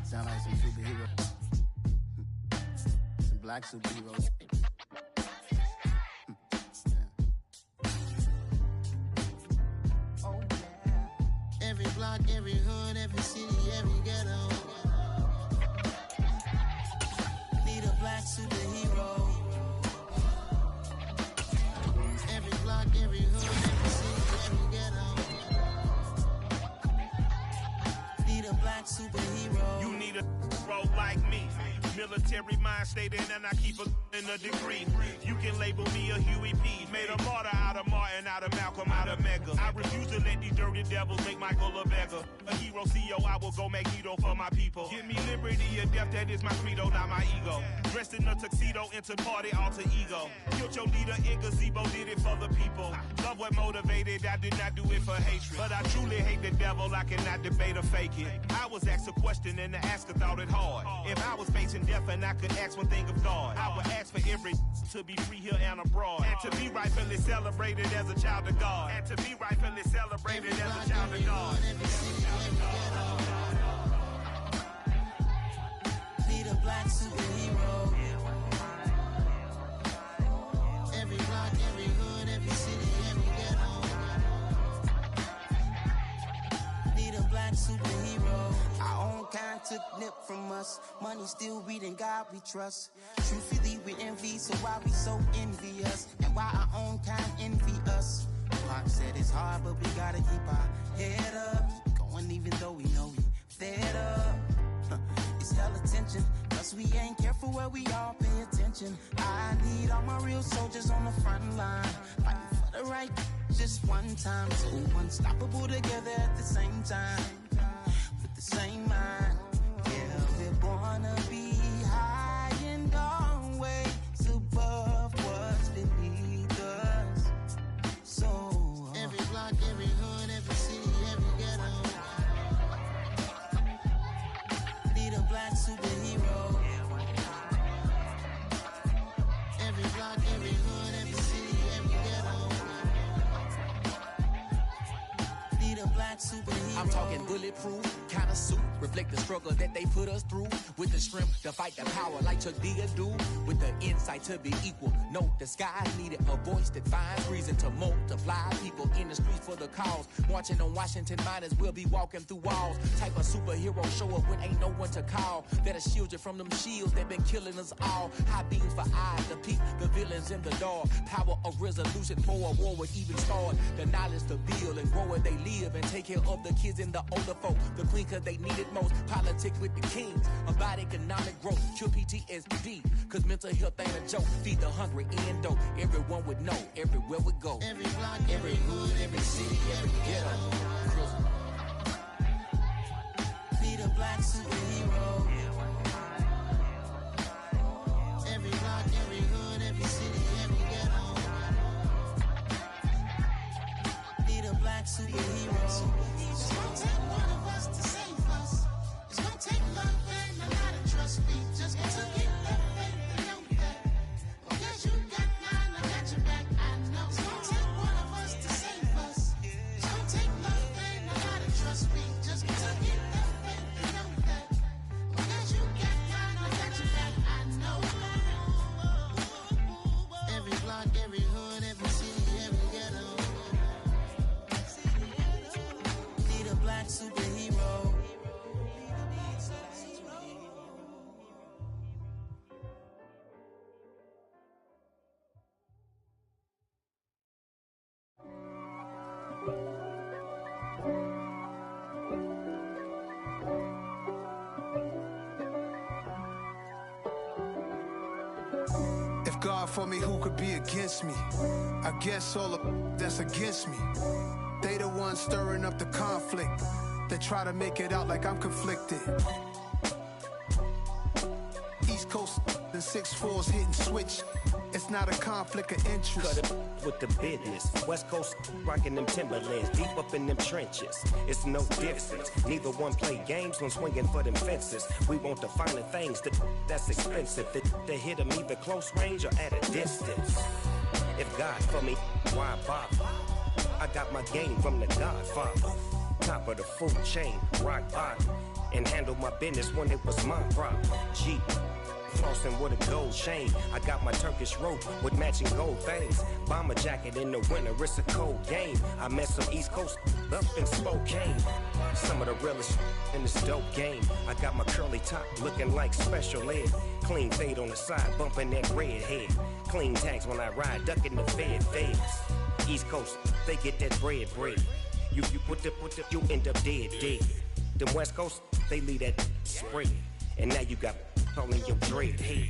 Sound like some superheroes. Some black superheroes. Oh, yeah. Every block, every hood, every city, every ghetto. Need a black superhero. Every block, every hood, every city, every ghetto. Need a black superhero. You need a role like me. Military mind stated, and I keep in a degree. You can label me a Huey P. Made a martyr out of Martin, out of Malcolm, out of Mega. I refuse to let these dirty devils make Michael a beggar. A hero CEO, I will go Magneto for my people. Give me liberty or death, that is my credo, not my ego. Dressed in a tuxedo, into party, alter ego. Killed your leader in gazebo, did it for the people. Love what motivated, I did not do it for hatred. But I truly hate the devil, I cannot debate or fake it. I was asked a question and the asker thought it hard. If I was facing death and I could ask one thing of God, I would ask for every to be free here and abroad. And to be rightfully celebrated as a child of God. And to be rightfully celebrated as a child of God. Need a black superhero. Every block, every hood, every city, every ghetto. Need a black superhero. Our own kind took nip from us. Money still reading God we trust. Truthfully we envy, so why we so envious? And why our own kind envy us? Pac said it's hard, but we gotta keep our head up. Going even though we know we fed up. It's hella tension, plus we ain't careful where we all pay attention. I need all my real soldiers on the front line, fighting for the right just one time. So unstoppable together at the same time, with the same mind. Yeah, we're born to be high and always above what's beneath us. So every block, every hood, every city, every ghetto. Need a black superhero. Every block, every hood, every city, every ghetto. Need a black superhero. I'm talking bulletproof kind of suit, reflect the struggle that they put us through, with the strength to fight the power like Chuck Digger do, with the insight to be equal. No, the sky needed a voice that finds reason to multiply people in the streets for the cause. Marching on Washington miners, we'll be walking through walls. Type of superhero show up when ain't no one to call. That'll shield you from them shields that been killing us all. High beams for eyes to peek the villains in the dark. Power of resolution for a war would even start. The knowledge to build and grow where they live and take care of the kids and the older folk. The queen cause they need it most. Politics with the kings about economic growth. Cure PTSD PTSD. Cause mental health ain't a joke. Feed the hungry and dope. Everyone would know everywhere we go. Every block, every hood, every city, every ghetto. Be the black superhero. Every block, every hood, every city, every ghetto. Be the black superhero. It's gonna take one of us to save us. It's gonna take love and a lot of trust me. Just to get that faith and know that. Because you got mine, I got your back, I know. It's gonna take one of us to save us. It's gonna take love and a lot of trust me. Just to get that faith and know that. Because you got mine, I got your back, I know. Every block, every hood, every city, every ghetto. Be the black superhero. If God for me, who could be against me? I guess all of that's against me. They the ones stirring up the conflict. They try to make it out like I'm conflicted. East Coast and 6'4's hitting switch. It's not a conflict of interest. Cut it with the business. West Coast rocking them Timberlands, deep up in them trenches. It's no difference. Neither one play games when swinging for them fences. We want the finer things that's expensive. To hit them either close range or at a distance. If God for me, why bother? I got my game from the Godfather. Top of the food chain, rock bottom. And handle my business when it was my problem. G. Flossing with a gold chain. I got my Turkish rope with matching gold things. Bomber jacket in the winter, it's a cold game. I met some East Coast up in Spokane. Some of the realest in this dope game. I got my curly top looking like special ed. Clean fade on the side, bumping that red head. Clean tags when I ride, ducking the feds. East Coast, they get that bread. You you end up dead. The West Coast, they leave that spread. And now you got all in your dread head.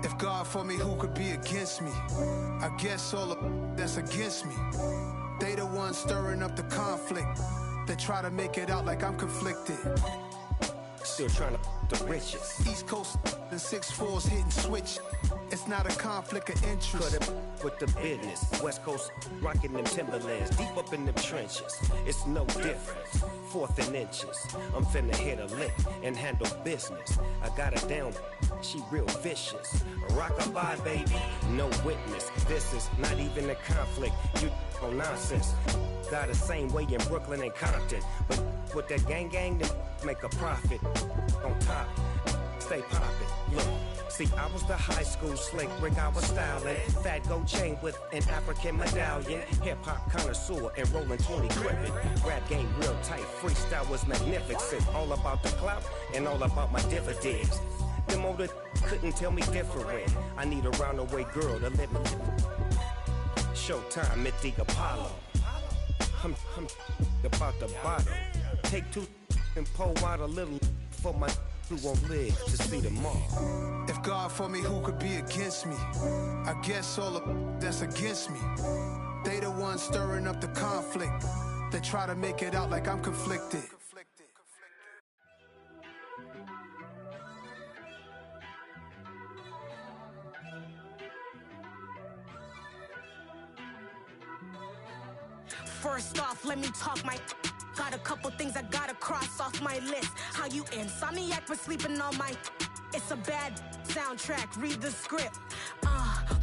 If God for me, who could be against me? I guess all of that's against me. They the ones stirring up the conflict. They try to make it out like I'm conflicted. Still trying to the riches. East Coast and 6'4's hitting switch. It's not a conflict of interest. Cut it with the business. West Coast rocking them Timberlands, deep up in them trenches. It's no difference. 4th and inches. I'm finna hit a lick and handle business. I got her down, she real vicious. Rock-a-bye, baby, no witness. This is not even a conflict. You on nonsense. Got the same way in Brooklyn and Compton. But with that gang, then make a profit. On top, stay poppin'. Look. See, I was the high school slick Rick, I was styling. Fat gold chain with an African medallion. Hip-hop connoisseur and rolling 20 gripping. Rap game real tight, freestyle was magnificent. All about the clout and all about my dividends. Them older couldn't tell me different. I need a roundaway girl to let me. Showtime at the Apollo. I'm about the bottom. Take 2 and pull out a little for my who won't live to see tomorrow. If God for me, who could be against me? I guess all of that's against me. They the ones stirring up the conflict. They try to make it out like I'm conflicted. First off, let me talk my. Got a couple things I gotta cross off my list. How you insomniac for sleeping on my. It's a bad soundtrack, read the script.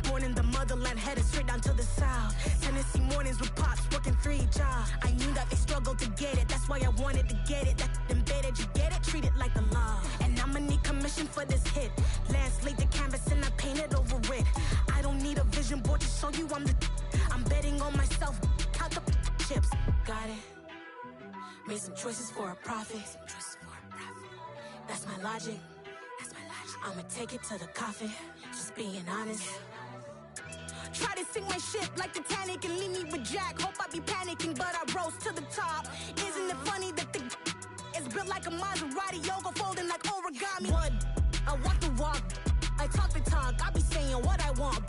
Born in the motherland, headed straight down to the south. Tennessee mornings with pops, working 3 jobs. I knew that they struggled to get it, that's why I wanted to get it. That embedded, you get it, treat it like a law. And I'ma need commission for this hit. Lance laid the canvas and I painted over it. I don't need a vision board to show you I'm betting on myself, count the chips. Got it. Made some choices for a profit. That's my logic. I'ma take it to the coffin. Just being honest. Try to sink my ship like Titanic and leave me with Jack. Hope I be panicking, but I rose to the top. Isn't it funny that the is built like a Maserati, yoga folding like origami? What? I walk the walk. on what I want.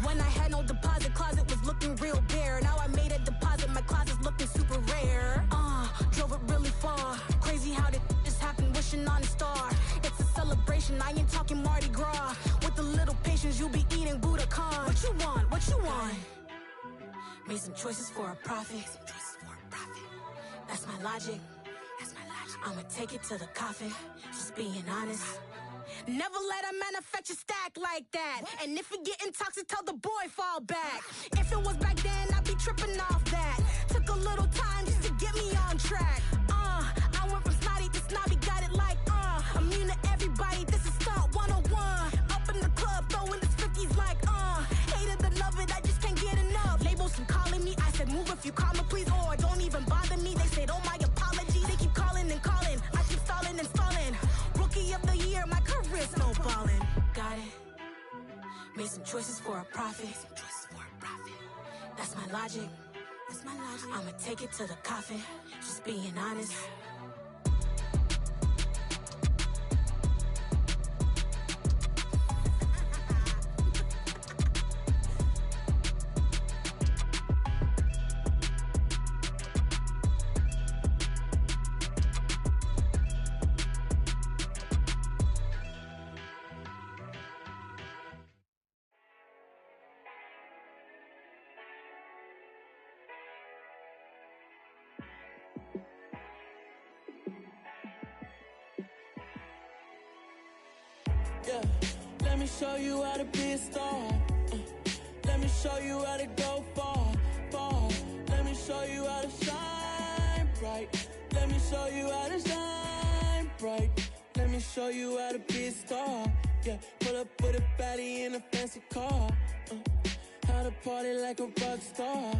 When I had no deposit, closet was looking real bare. Now I made a deposit, my closet's looking super rare. Drove it really far. Crazy how did this happen, wishing on a star. It's a celebration, I ain't talking Mardi Gras. With a little patience, you'll be eating Budokan. What you want, what you want? Made some choices for a profit. That's my logic. I'ma take it to the coffin, just being honest. Never let a manufacture stack like that. And if it getting toxic, tell the boy fall back. If it was back then, I'd be tripping off that. Took a little time just to get me on track. I went from snotty to snobby, got it like, immune to everybody, this is stunt 101. Up in the club, throwing this 50s like, hated to love it, I just can't get enough. Labels from calling me, I said move if you call me, please, or don't even bother me. They said, oh my apology, they keep calling and calling. I keep stalling and stalling. Rookie of the year, my career's snowballing. Got it. Made some choices for a profit. That's my logic. I'ma take it to the coffin, just being honest. Yeah, let me show you how to be a star. Let me show you how to go far, far. Let me show you how to shine bright. Let me show you how to shine bright. Let me show you how to be a star. Yeah, pull up with a baddie in a fancy car. How to party like a rock star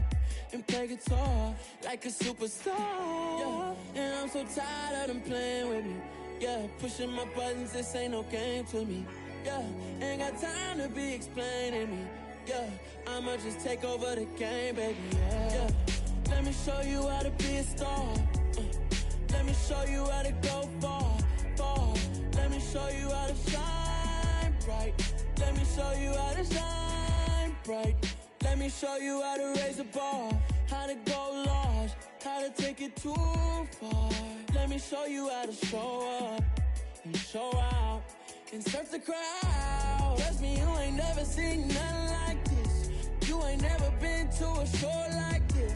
and play guitar like a superstar. Yeah, and I'm so tired of them playing with me. Yeah, pushing my buttons, this ain't no game to me. Yeah, ain't got time to be explaining me. Yeah, I'ma just take over the game, baby. Yeah, let me show you how to be a star. Let me show you how to go far, far. Let me show you how to shine bright. Let me show you how to shine bright. Let me show you how to raise the bar, how to go large, how to take it too far. Let me show you how to show up and show out and surf the crowd. Trust me, you ain't never seen nothing like this. You ain't never been to a show like this.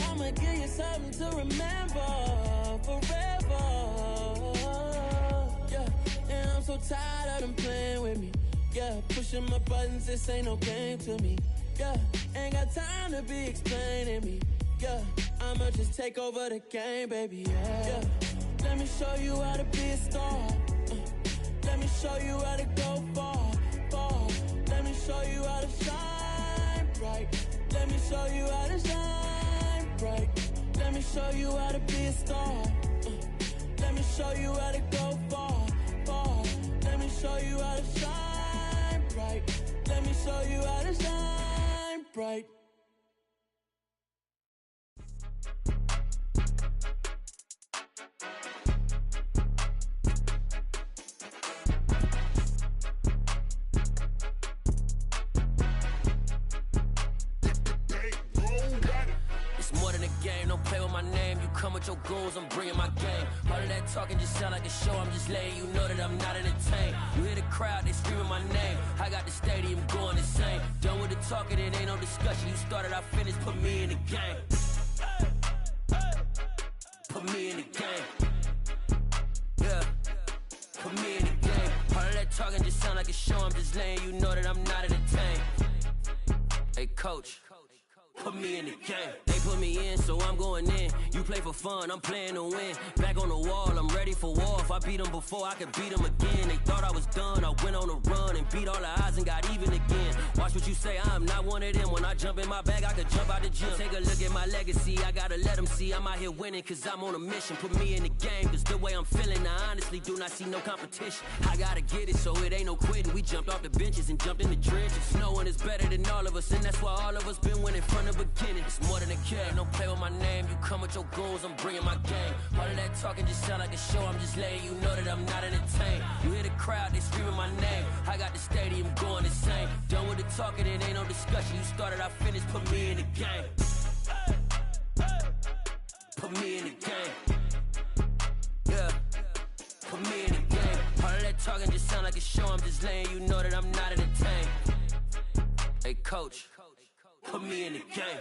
I'ma give you something to remember forever. Yeah, and I'm so tired of them playing with me. Yeah, pushing my buttons, this ain't no game to me. Yeah, ain't got time to be explaining me. Yeah, I'ma just take over the game, baby. Yeah, let me show you how to be a star. Let me show you how to go far, far. Let me show you how to shine bright. Let me show you how to shine bright. Let me show you how to be a star. Let me show you how to go far, far. Let me show you how to shine bright. Let me show you how to shine bright. Come with your goons, I'm bringing my game. All of that talking just sound like a show. I'm just letting you know that I'm not entertained. You hear the crowd, they screaming my name. I got the stadium going insane. Done with the talking, it ain't no discussion. You started, I finished, put me in the game. Put me in the game. Yeah, put me in the game. All of that talking just sound like a show. I'm just letting you know that I'm not entertained. Hey, coach. Put me in the game. They put me in, so I'm going in. You play for fun, I'm playing to win. Back on the wall, I'm ready for war. If I beat them before, I could beat them again. They thought I was done, I went on a run and beat all the odds and got even again. Watch what you say, I'm not one of them. When I jump in my bag, I could jump out the gym. Take a look at my legacy, I gotta let them see I'm out here winning, cause I'm on a mission. Put me in the game, cause the way I'm feeling, I honestly do not see no competition. I gotta get it, so it ain't no quitting. We jumped off the benches and jumped in the trenches. No one is better than all of us, and that's why all of us been winning from the beginning. It's more than a game, don't play with my name. You come with your goons, I'm bringing my game. All of that talking just sound like a show. I'm just letting you know that I'm not entertained. You hear the crowd, they screaming my name. I got the stadium going the same. Done with the talking, it ain't no discussion. You started, I finished, put me in the game. Put me in the game. Yeah, put me in the game. All of that talking just sound like a show. I'm just letting you know that I'm not entertained. Hey, coach, put me in the game.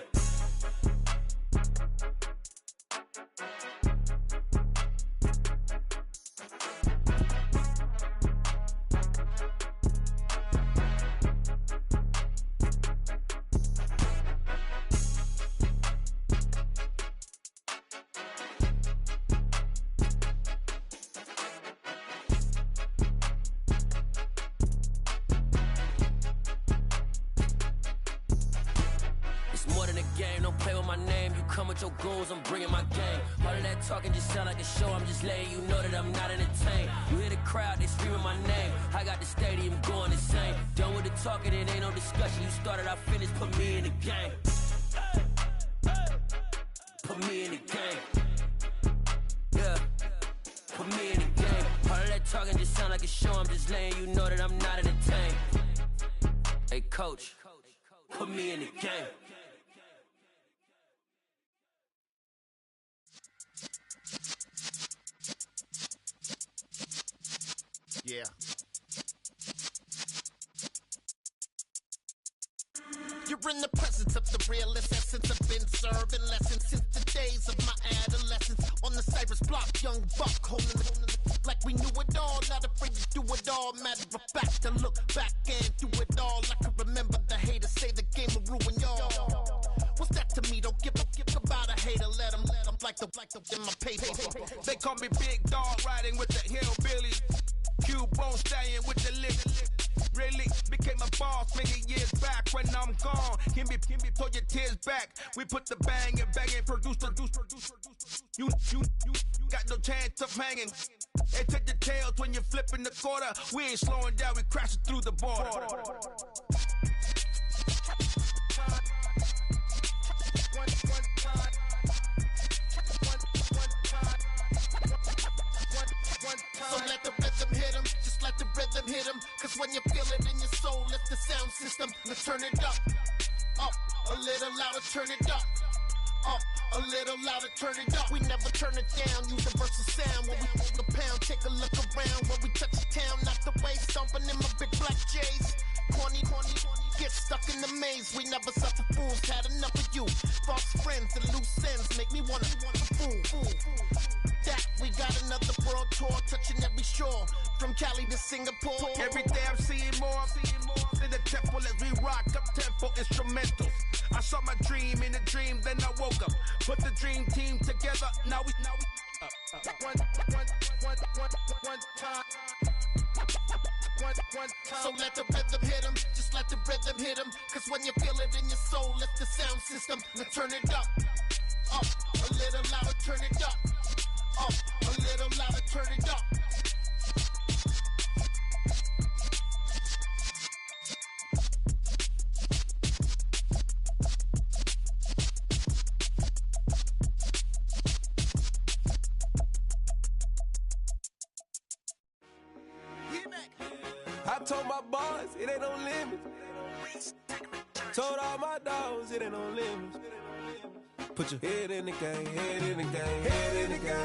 Your goons, I'm bringing my game. All of that talking just sound like a show. I'm just letting you know that I'm not entertained. You hear the crowd, they screaming my name. I got the stadium going insane. Done with the talking, it ain't no discussion. You started, I finished, put me in the game. Put me in the game. Yeah, put me in the game. All of that talking just sound like a show. I'm just letting you know that I'm not entertained. Hey, coach, put me in the game. Yeah. You're in the presence of the realest essence. I've been serving lessons since the days of my adolescence. On the Cypress block, young buck holding it like we knew it all. Not afraid to do it all. Matter of fact, to look back and do it all. I can remember the haters say the game will ruin y'all. What's that to me? Don't give about a hater. Let them like the in my paper. They call me Big Dog, riding with the hillbillies. Cubone stallion with the lick. Really became a boss many years back. When I'm gone, can be pull your tears back. We put the bang and produce. You got no chance of hanging. They take the tails when you're flipping the quarter. We ain't slowing down, we crashing through the border. So let the rhythm hit him, just let the rhythm hit him. Cause when you feel it in your soul, lift the sound system. Let's turn it up, a little louder, turn it up. A little louder, turn it up. We never turn it down, universal sound. When we move the pound, take a look around. When we touch the town, not the way, stomping in my big black J's. Corny, get stuck in the maze. We never suffer fools, had enough of you. False friends and loose ends make me wanna fool. That we got another world tour, touching every shore, from Cali to Singapore. Every day I'm seeing more in the temple as we rock up tempo instrumentals. I saw my dream in a dream, then I woke up. Put the dream team together, now we one time. So let the rhythm hit him, just let the rhythm hit him. Cause when you feel it in your soul, lift the sound system. Let's turn it up, a little louder, turn it up. A little louder, turn it up. I told my boys it ain't no limits. Told all my dogs it ain't no limits. Put your head in the game, head in the game, head in the game.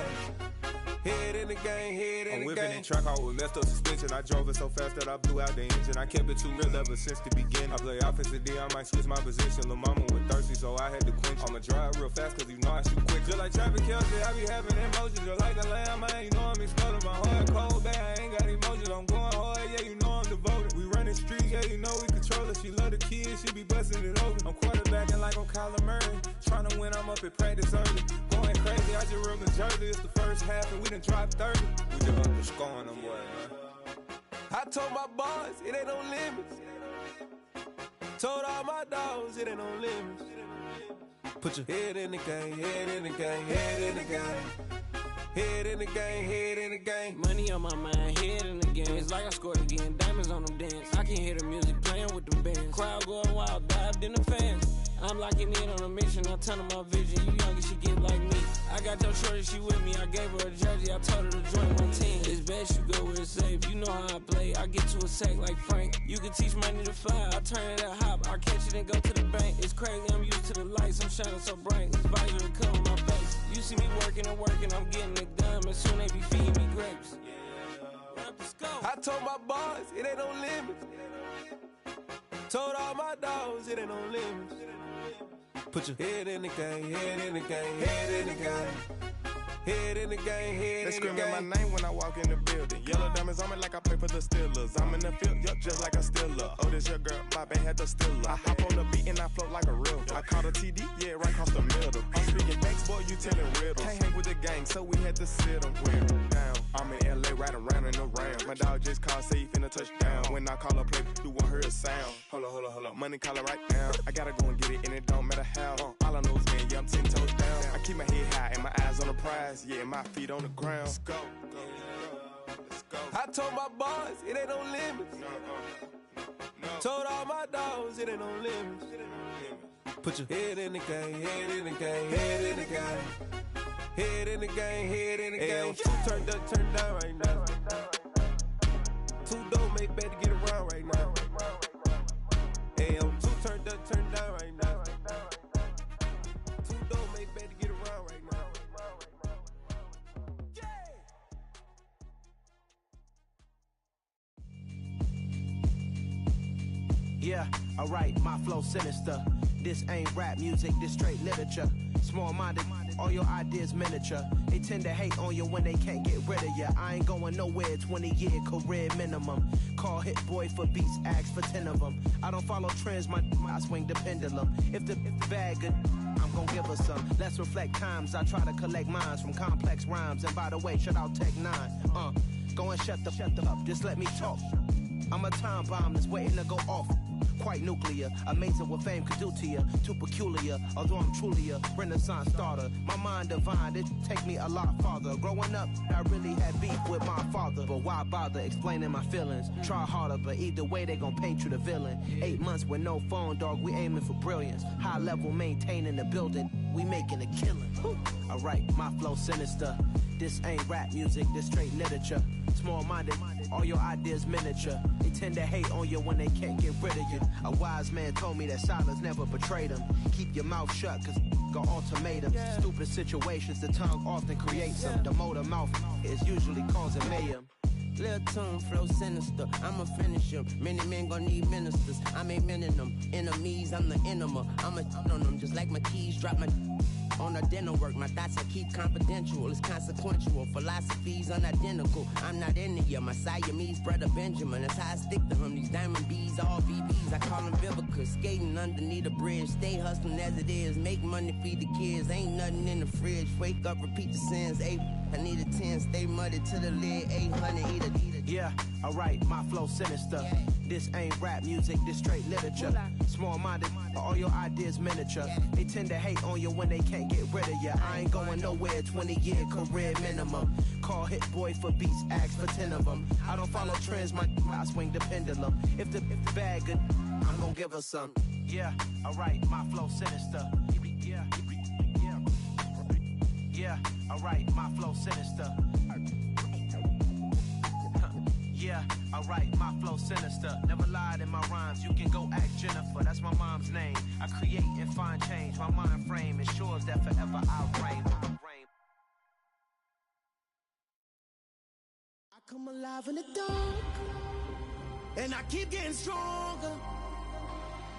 Head in the game, head in the game. I'm whipping in track out with messed up suspension. I drove it so fast that I blew out the engine. I kept it too real ever since the beginning. I play offensive D, I might switch my position. Lil' mama was thirsty, so I had to quench. I'ma drive real fast, cause you know I shoot quick. Just like traffic Kelsey, I be having emotions. Just like a lamb, man, you know I'm exploding. My heart cold, bad, I ain't got emotions. I'm going hard, yeah, you know I'm devoted. We running streets, yeah, you know we control it. She love the kids, she be busting it over. I'm quarterbacking like I'm Kyler Murray. Trying to win, I'm up at practice early. Going crazy, I just rode the jersey. It's the first half, and we done dropped 30. We just underscoring them, boy, man. I told my boys it ain't no limits. Told all my dogs it ain't no limits. Put your head in the game, head in the game, head in the game. Head in the game, head in the game. Money on my mind, head in the game. It's like I scored again, diamonds on them dance. I can hear the music playing with them bands. Crowd going wild, dived in the fans. I'm locking in on a mission, I'm turning my vision. You young, you should get like me. I got your shorty, she with me. I gave her a jersey, I told her to join my team. It's best you go where it's safe. You know how I play. I get to a sack like Frank. You can teach money to fly. I turn it at hop. I catch it and go to the bank. It's crazy, I'm used to the lights. I'm shining so bright. This visor to cover my face. You see me working and working. I'm getting it done. And soon they be feeding me grapes. I told my boys, it ain't no limits. Told all my dogs, it ain't no limits. Put your head in the game, head in the game, head in the game. Head in the game, head in the game. They screaming my name when I walk in the building. Yellow diamonds on me like I play for the Steelers. I'm in the field, yup, just like a Steeler. Oh, this your girl, my band had the Steeler. I hop on the beat and I float like a river. I caught a TD, yeah, right across the middle. I'm speaking thanks, boy, you telling riddles. Can't hang with the gang, so we had to sit them down. I'm in LA, riding around in the Ram. My dog just called, say he finna touchdown. When I call a play, you won't hear a sound. Hold up, money calling right now. I gotta go and get it, and it don't matter how. All I know is, man, yeah, I'm 10 toes down. I keep my head high and my eyes on the prize. Yeah, my feet on the ground. Let's go. I told my boys, it ain't no limits. Told all my dogs, it ain't no limits. Put your head in the game, head in the game, head in the game. Head in the game, head in the game. Two turned up, turned down right now. Two dope make better get around right now. Two turned up, turned down right now. Two dope make better get around right now. Yeah, alright, my flow sinister. This ain't rap music, this straight literature. Small-minded, all your ideas miniature. They tend to hate on you when they can't get rid of you. I ain't going nowhere, 20-year career minimum. Call Hit Boy for beats, ask for 10 of them. I don't follow trends, I swing the pendulum. If the bag good, I'm gon' give her some. Let's reflect times, I try to collect minds from complex rhymes. And by the way, shout out Tech 9. Go and shut the up, just let me talk. I'm a time bomb that's waiting to go off. Quite nuclear, amazing what fame could do to you. Too peculiar, although I'm truly a Renaissance starter. My mind divine, it take me a lot farther. Growing up, I really had beef with my father. But why bother explaining my feelings? Try harder, but either way they gon' paint you the villain. 8 months with no phone, dog, we aiming for brilliance. High level maintaining the building, we making a killing. Alright, my flow sinister. This ain't rap music, this straight literature. Small-minded, all your ideas miniature. They tend to hate on you when they can't get rid of you. A wise man told me that silence never betrayed him. Keep your mouth shut, cause got ultimatums. Stupid situations, the tongue often creates them. The motor mouth is usually causing mayhem. Lil' tune, flow sinister, I'ma finish him. Many men gon' need ministers, I'm aiming them. Enemies, I'm the enema. I'ma on them, just like my keys, drop my on the dinner work. My thoughts I keep confidential, it's consequential. Philosophies unidentical, I'm not into you. My Siamese brother Benjamin, that's how I stick to him. These diamond bees, all VVs, I call them Vivica. Skating underneath a bridge, stay hustling as it is. Make money, feed the kids, ain't nothing in the fridge. Wake up, repeat the sins, I need a 10, stay muddy to the lid, 800, eat a. Yeah, alright, my flow sinister. This ain't rap music, this straight literature. Small-minded, all your ideas miniature. They tend to hate on you when they can't get rid of you. I ain't going nowhere, 20-year career minimum. Call Hit Boy for beats, ask for 10 of them. I don't follow trends, I swing the pendulum. If the bag good, I'm gon' give her some. Yeah, alright, my flow sinister. Yeah, alright, my flow sinister. Yeah, alright, my flow sinister. Never lied in my rhymes, you can go ask Jennifer. That's my mom's name. I create and find change. My mind frame ensures that forever I'll reign. I come alive in the dark, and I keep getting stronger.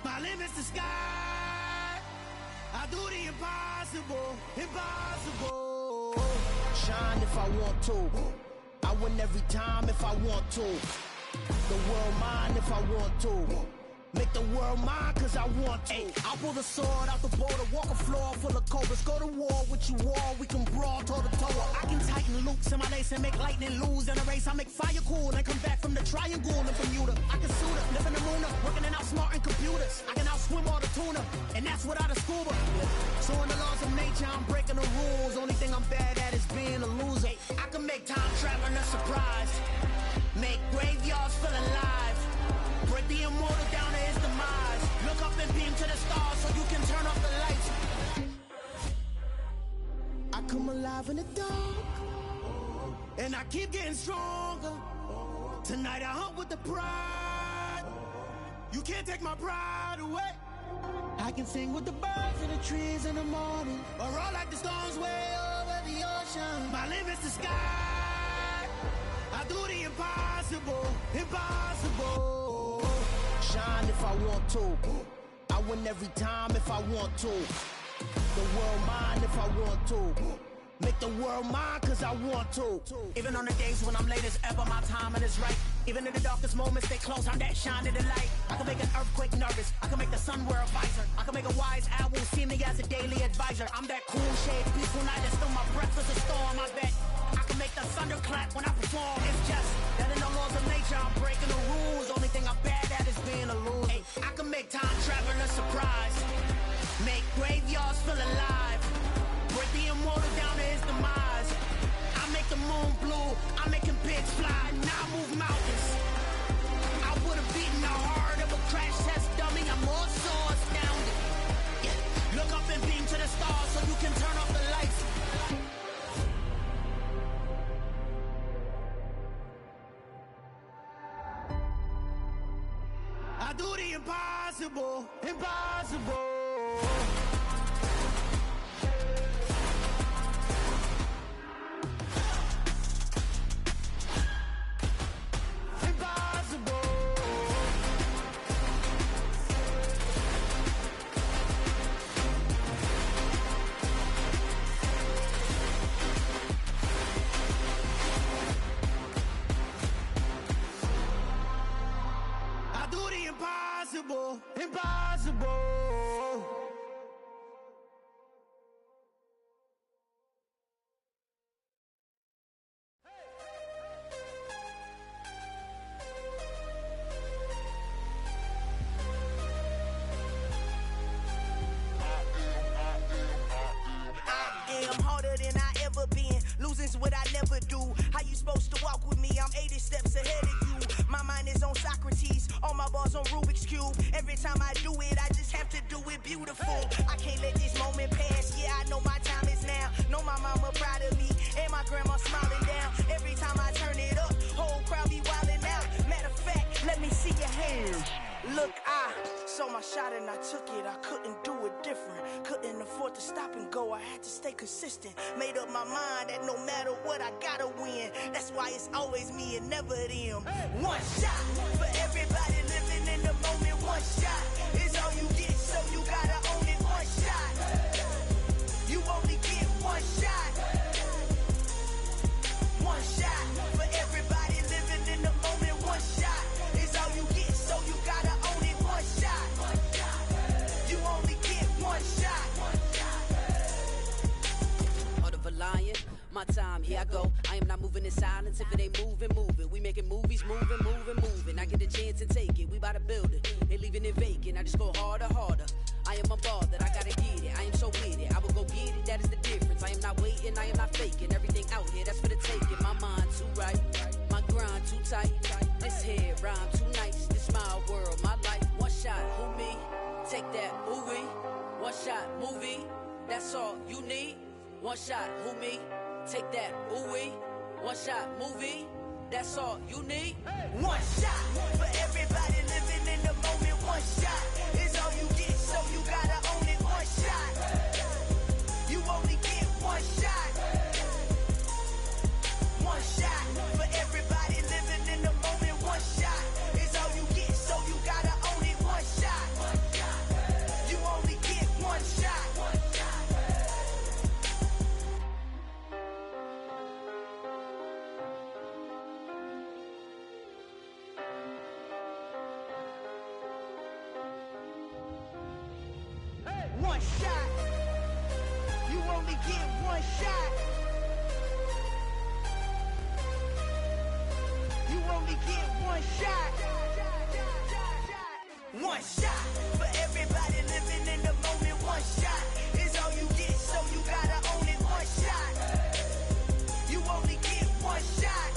My limit's the sky. I do the impossible, impossible. Shine if I want to. I win every time if I want to. The world mine if I want to. Make the world mine cause I want to. I pull the sword out the border, walk a floor full of cobras. Go to war with you all, we can brawl toe to toe. I can tighten loops in my lace and make lightning lose in a race. I make fire cool and come back from the triangle in Bermuda. I can suit up, live in the moon, working and outsmarting computers. I can outswim all the tuna, and that's without a scuba. So in the laws of nature, I'm breaking the rules. Only thing I'm bad at is being a loser. I can make time traveling a surprise. Make graveyards feel alive. Break the immortal down to his demise. Look up and beam to the stars so you can turn off the lights. I come alive in the dark. And I keep getting stronger. Tonight I hunt with the pride. You can't take my pride away. I can sing with the birds in the trees in the morning, or roll like the stones way over the ocean. My limit's the sky. I do the impossible, impossible. Shine if I want to. I win every time if I want to. The world mine if I want to. Make the world mine cause I want to. Even on the days when I'm late as ever, my timing is right. Even in the darkest moments, they close, I'm that shine in the light. I can make an earthquake nervous, I can make the sun wear a visor. I can make a wise owl see me as a daily advisor. I'm that cool shade, peaceful night, and still my breath is a storm, I bet. I can make the thunder clap when I perform. It's just that in the laws of nature, I'm breaking the rules. Only thing I'm bad at is being a loser. Hey, I can make time travel a surprise. Make graveyards feel alive. Break the immortal down to his demise. I make the moon blue, I'm making pigs fly. Now I move mountains. I would've beaten the heart of a crash test dummy. I'm more so astounded. Yeah. Look up and beam to the stars so you can turn off the lights. I do the impossible, impossible. Impossible, impossible. I'm harder than I ever been. Losing's what I never do. How you supposed to walk with me? I'm 80 steps ahead of you. My mind is on Socrates. All my balls on Rubik's Cube. Every time I do it, I just have to do it beautiful. I can't let this moment pass. Yeah, I know my time is now. Know my mama proud of me. And my grandma smiling down. Every time I turn it up, whole crowd be wildin' out. Matter of fact, let me see your hands. Look, I saw my shot and I took it. I couldn't do it different. Couldn't afford to stop and go. I had to stay consistent. Made up my mind that no matter what, I gotta win. That's why it's always me and never them. One shot for everybody living in the moment. One shot is all you get, so you gotta own it. One shot. You only get one shot. One shot for everybody living in the moment. One shot is all you get, so you gotta own it. One shot. You only get one shot. Heart of a lion, my time, here I go. I am not moving in silence. If it ain't moving, moving. We making movies, moving, moving, moving. I get a chance and take it. We bout to build it. They leaving it vacant. I just go harder, harder. I am a ball that I gotta get it. I am so with it. I will go get it. That is the difference. I am not waiting. I am not faking. Everything out here, that's for the taking. My mind too right. My grind too tight. This head rhyme too nice. This my world, my life. One shot, who me? Take that, movie. One shot, movie. That's all you need. One shot, who me? Take that, ooh-wee. One shot, movie. That's all you need. One shot for everybody living in the moment. One shot is all you get, so you gotta own it. One shot. You only get one shot. One shot for everybody living in the moment. One shot is all you get, so you gotta own it. One shot. You only get one shot. One shot. You only get one shot. You only get one shot. One shot for everybody living in the moment. One shot is all you get, so you gotta own it. One shot. You only get one shot.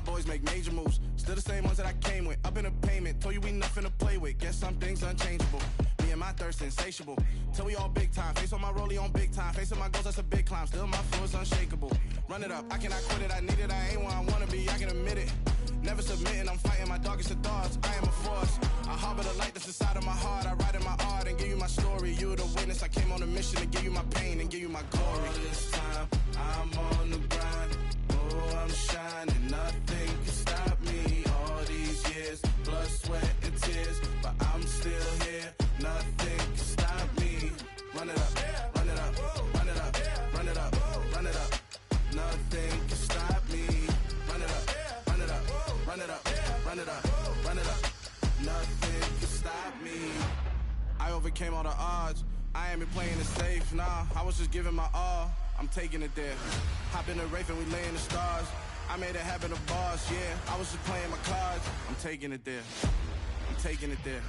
boys make major moves. Still the same ones that I came with. Up in the payment, told you we nothing to play with. Guess some things unchangeable. Me and my thirst insatiable. Till we all big time. Face on my rollie on big time. Facing my goals, that's a big climb. Still my flow is unshakable. Run it up, I cannot quit it. I need it, I ain't where I wanna be, I can admit it. Never submitting, I'm fighting my darkest of thoughts. I am a force. I harbor the light that's inside of my heart. I write in my art and give you my story. You the witness. I came on a mission to give you my pain and give you my glory. All this time, I'm on the grind. Oh, I'm shining. Nothing can stop me. All these years, blood, sweat, and tears. But I'm still here. Nothing can stop me. Run it up, run it up, run it up, run it up, run it up. Nothing can stop me. Run it up, run it up, run it up, run it up, run it up. Nothing can stop me. I overcame all the odds. I ain't been playing it safe, nah. I was just giving my all. I'm taking it there. Hop in the Wraith and we lay in the stars. I made it happen, a boss, yeah. I was just playing my cards. I'm taking it there. I'm taking it there.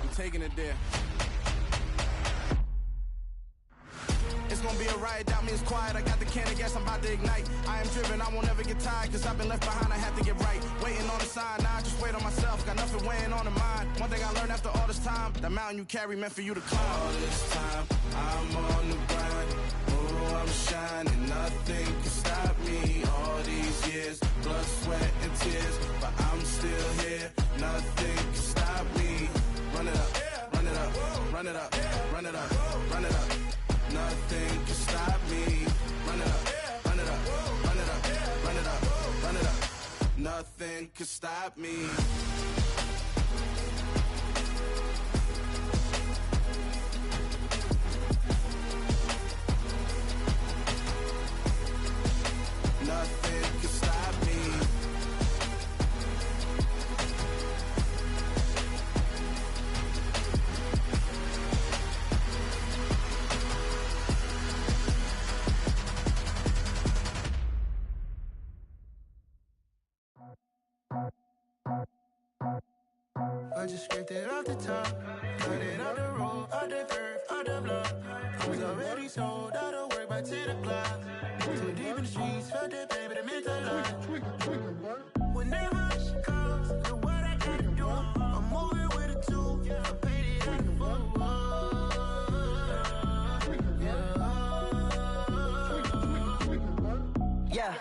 I'm taking it there. It's gonna be a riot, doubt me, it's quiet. I got the can of gas, I'm about to ignite. I am driven, I won't ever get tired, cause I've been left behind, I have to get right. Waiting on the sign, now I just wait on myself. Got nothing weighing on the mind. One thing I learned after all this time, the mountain you carry meant for you to climb. All this time, I'm on the grind. Oh, I'm shining, nothing can stop me. All these years, blood, sweat, and tears. But I'm still here, nothing can stop me. Run it up, run it up, run it up, run it up, run it up. Nothing can stop me. Run it up, run it up, run it up, run it up, run it up. Nothing can stop me. Nothing can stop me. I just scraped it off the top, cut it off the road, off the curve, off the block. I was already sold, out of work by 10 o'clock. Too deep in the streets, felt that pain, but it meant a lot. Whenever she calls, look what I gotta do. I'm moving with a two, I paid it out the full. Yeah,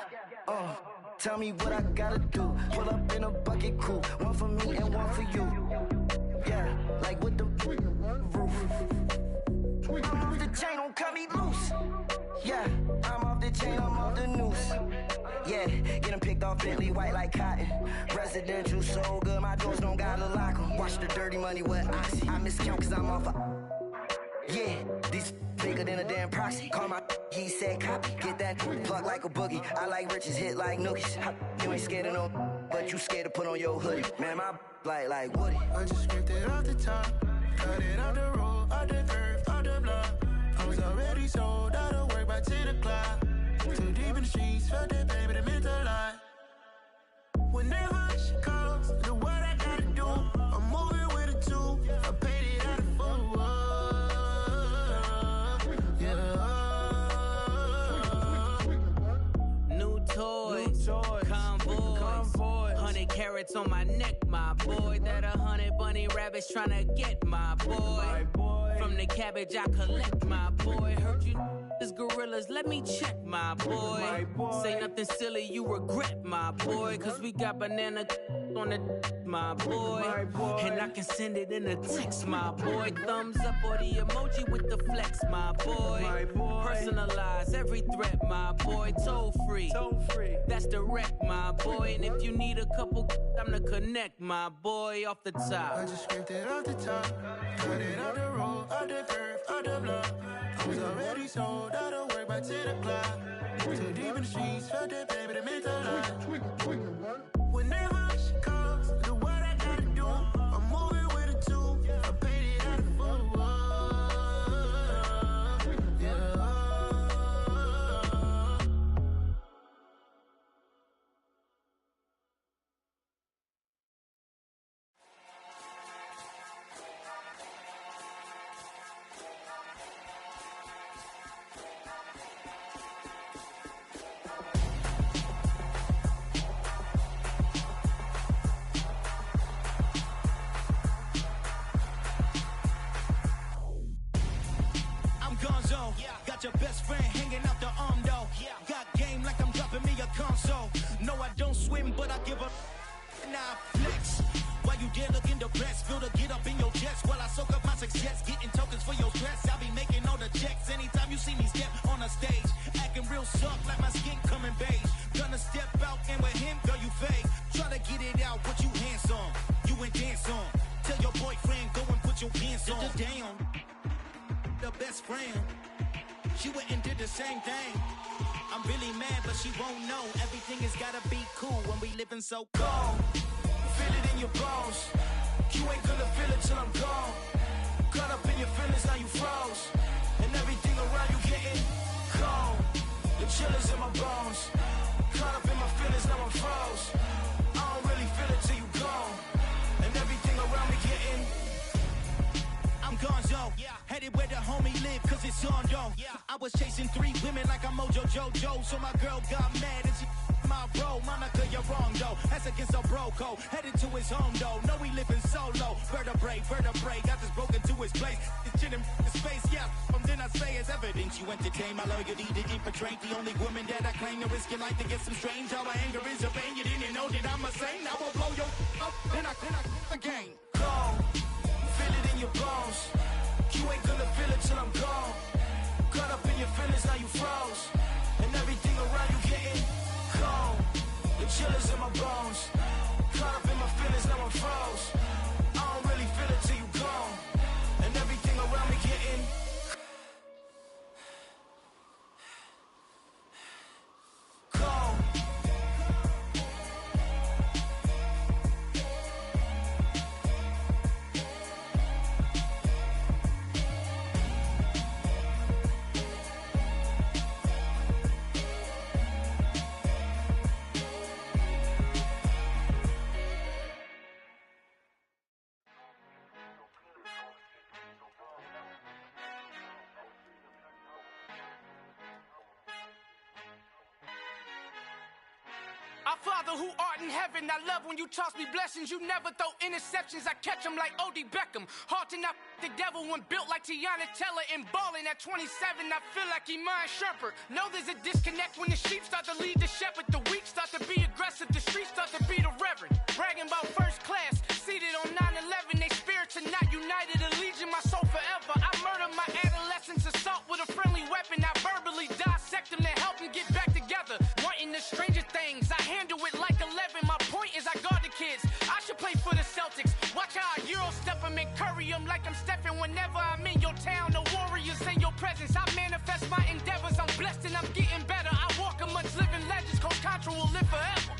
tell me what I gotta do. Pull up in a bucket crew, one for me and one for you. Yeah, like with the roof. I'm off the chain, don't cut me loose. Yeah, I'm off the chain, I'm off the noose. Yeah, get them picked off Bentley, white like cotton. Residential so good, my doors don't gotta lock them. Watch the dirty money with Oxy. I miscount cause I'm off a... Yeah, these bigger than a damn proxy. Call my he said copy. Get that plug like a boogie. I like riches, hit like nookies. You ain't scared of no, but you scared to put on your hoodie. Man, my like Woody. I just scraped it off the top, cut it off the road, off the curve, off the block. I was already sold, out of work by 10 o'clock. Too deep in the streets, felt that pain, but it meant a lot. Whenever she calls, look what I gotta do. I'm moving with a two, I paid it out of full. New toys, convoy, 100 carats on my neck, my boy. That 100 bunny rabbits tryna get my boy. From the cabbage I collect, my boy. Heard you is gorillas, let me check, my boy. Say nothing silly, you regret, my boy. Cause we got banana on the my boy. And I can send it in a text, my boy. Thumbs up or the emoji with the flex, my boy. Personalize every threat, my boy. Toll free, that's direct, my boy. And if you need a couple, I'm to connect, my boy. Off the top, I just scraped it off the top, cut it off the road, off the curve, off the block. I was already sold, out of work by 10 o'clock. Too deep in the streets, felt that pain, but it meant a lot. Whenever she calls, look what I gotta do. I'm moving with a two, I paid it out of full. best. Feel to get up in your chest while I soak up my success. Getting tokens for your stress. I'll be making all the checks anytime you see me step on a stage. Acting real soft like my skin coming beige. Gonna step out and with him, girl, you fake. Try to get it out, but you handsome. You ain't dance on. Tell your boyfriend, go and put your pants on. Down. The best friend. She went and did the same thing. I'm really mad, but she won't know. Everything has gotta be cool when we living so cold. Feel it in your bones. You ain't gonna feel it till I'm gone. Caught up in your feelings, now you froze. And everything around you getting cold. The chill is in my bones. Caught up in my feelings, now I'm froze. I don't really feel it till you gone. And everything around me getting I'm gonzo, headed where the homie live, cause it's on though. I was chasing 3 women like I'm Mojo Jojo, so my girl got mad and she my bro. Monica, you're wrong though, that's against our bro code. Headed to his home though, know we living solo. Vertebrae, got this broken to his place. It's shit in his face, from then I say it's evidence. You entertain my loyalty to infiltrate. The only woman that I claim to risk your life to get some strange. All my anger is a pain, you didn't know that I'm a saint. Now I'll blow your up, then I again. Go. Feel it in your bones. You ain't gonna feel it till I'm gone. Caught up in your feelings, now you froze. And everything around you getting cold. The chill is in my bones. Caught up in my feelings, now I'm froze. I don't really feel it till you gone. And everything around me getting cold. Our Father who art in heaven, I love when you toss me blessings. You never throw interceptions, I catch them like O.D. Beckham. Hard to not the devil when built like Tiana Teller and balling at 27. I feel like Iman Shumpert. Know there's a disconnect when the sheep start to lead the shepherd. The weak start to be aggressive, the streets start to be the reverend. Bragging about first class, seated on 9/11. They spirits are not united, a legion, my soul forever. I murder my adolescence, assault with a friendly weapon. I verbally dissect them to help them get back together. Wanting the stranger things, I handle it like 11. My point is I guard the kids. I should play for the Celtics. Watch how I Euro step them and curry them like I'm Stephen. Whenever I'm in your town, the Warriors in your presence. I manifest my endeavors. I'm blessed and I'm getting better. I walk amongst living legends. Coach Contra will live forever.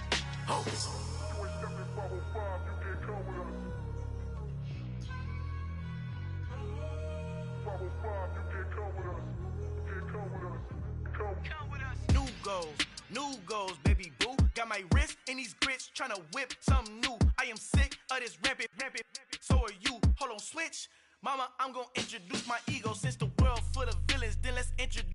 New goals, baby boo. Got my wrist in these grits, tryna whip something new. I am sick of this rampant. So are you. Hold on, switch. Mama, I'm gonna introduce my ego. Since the world full of villains, then let's introduce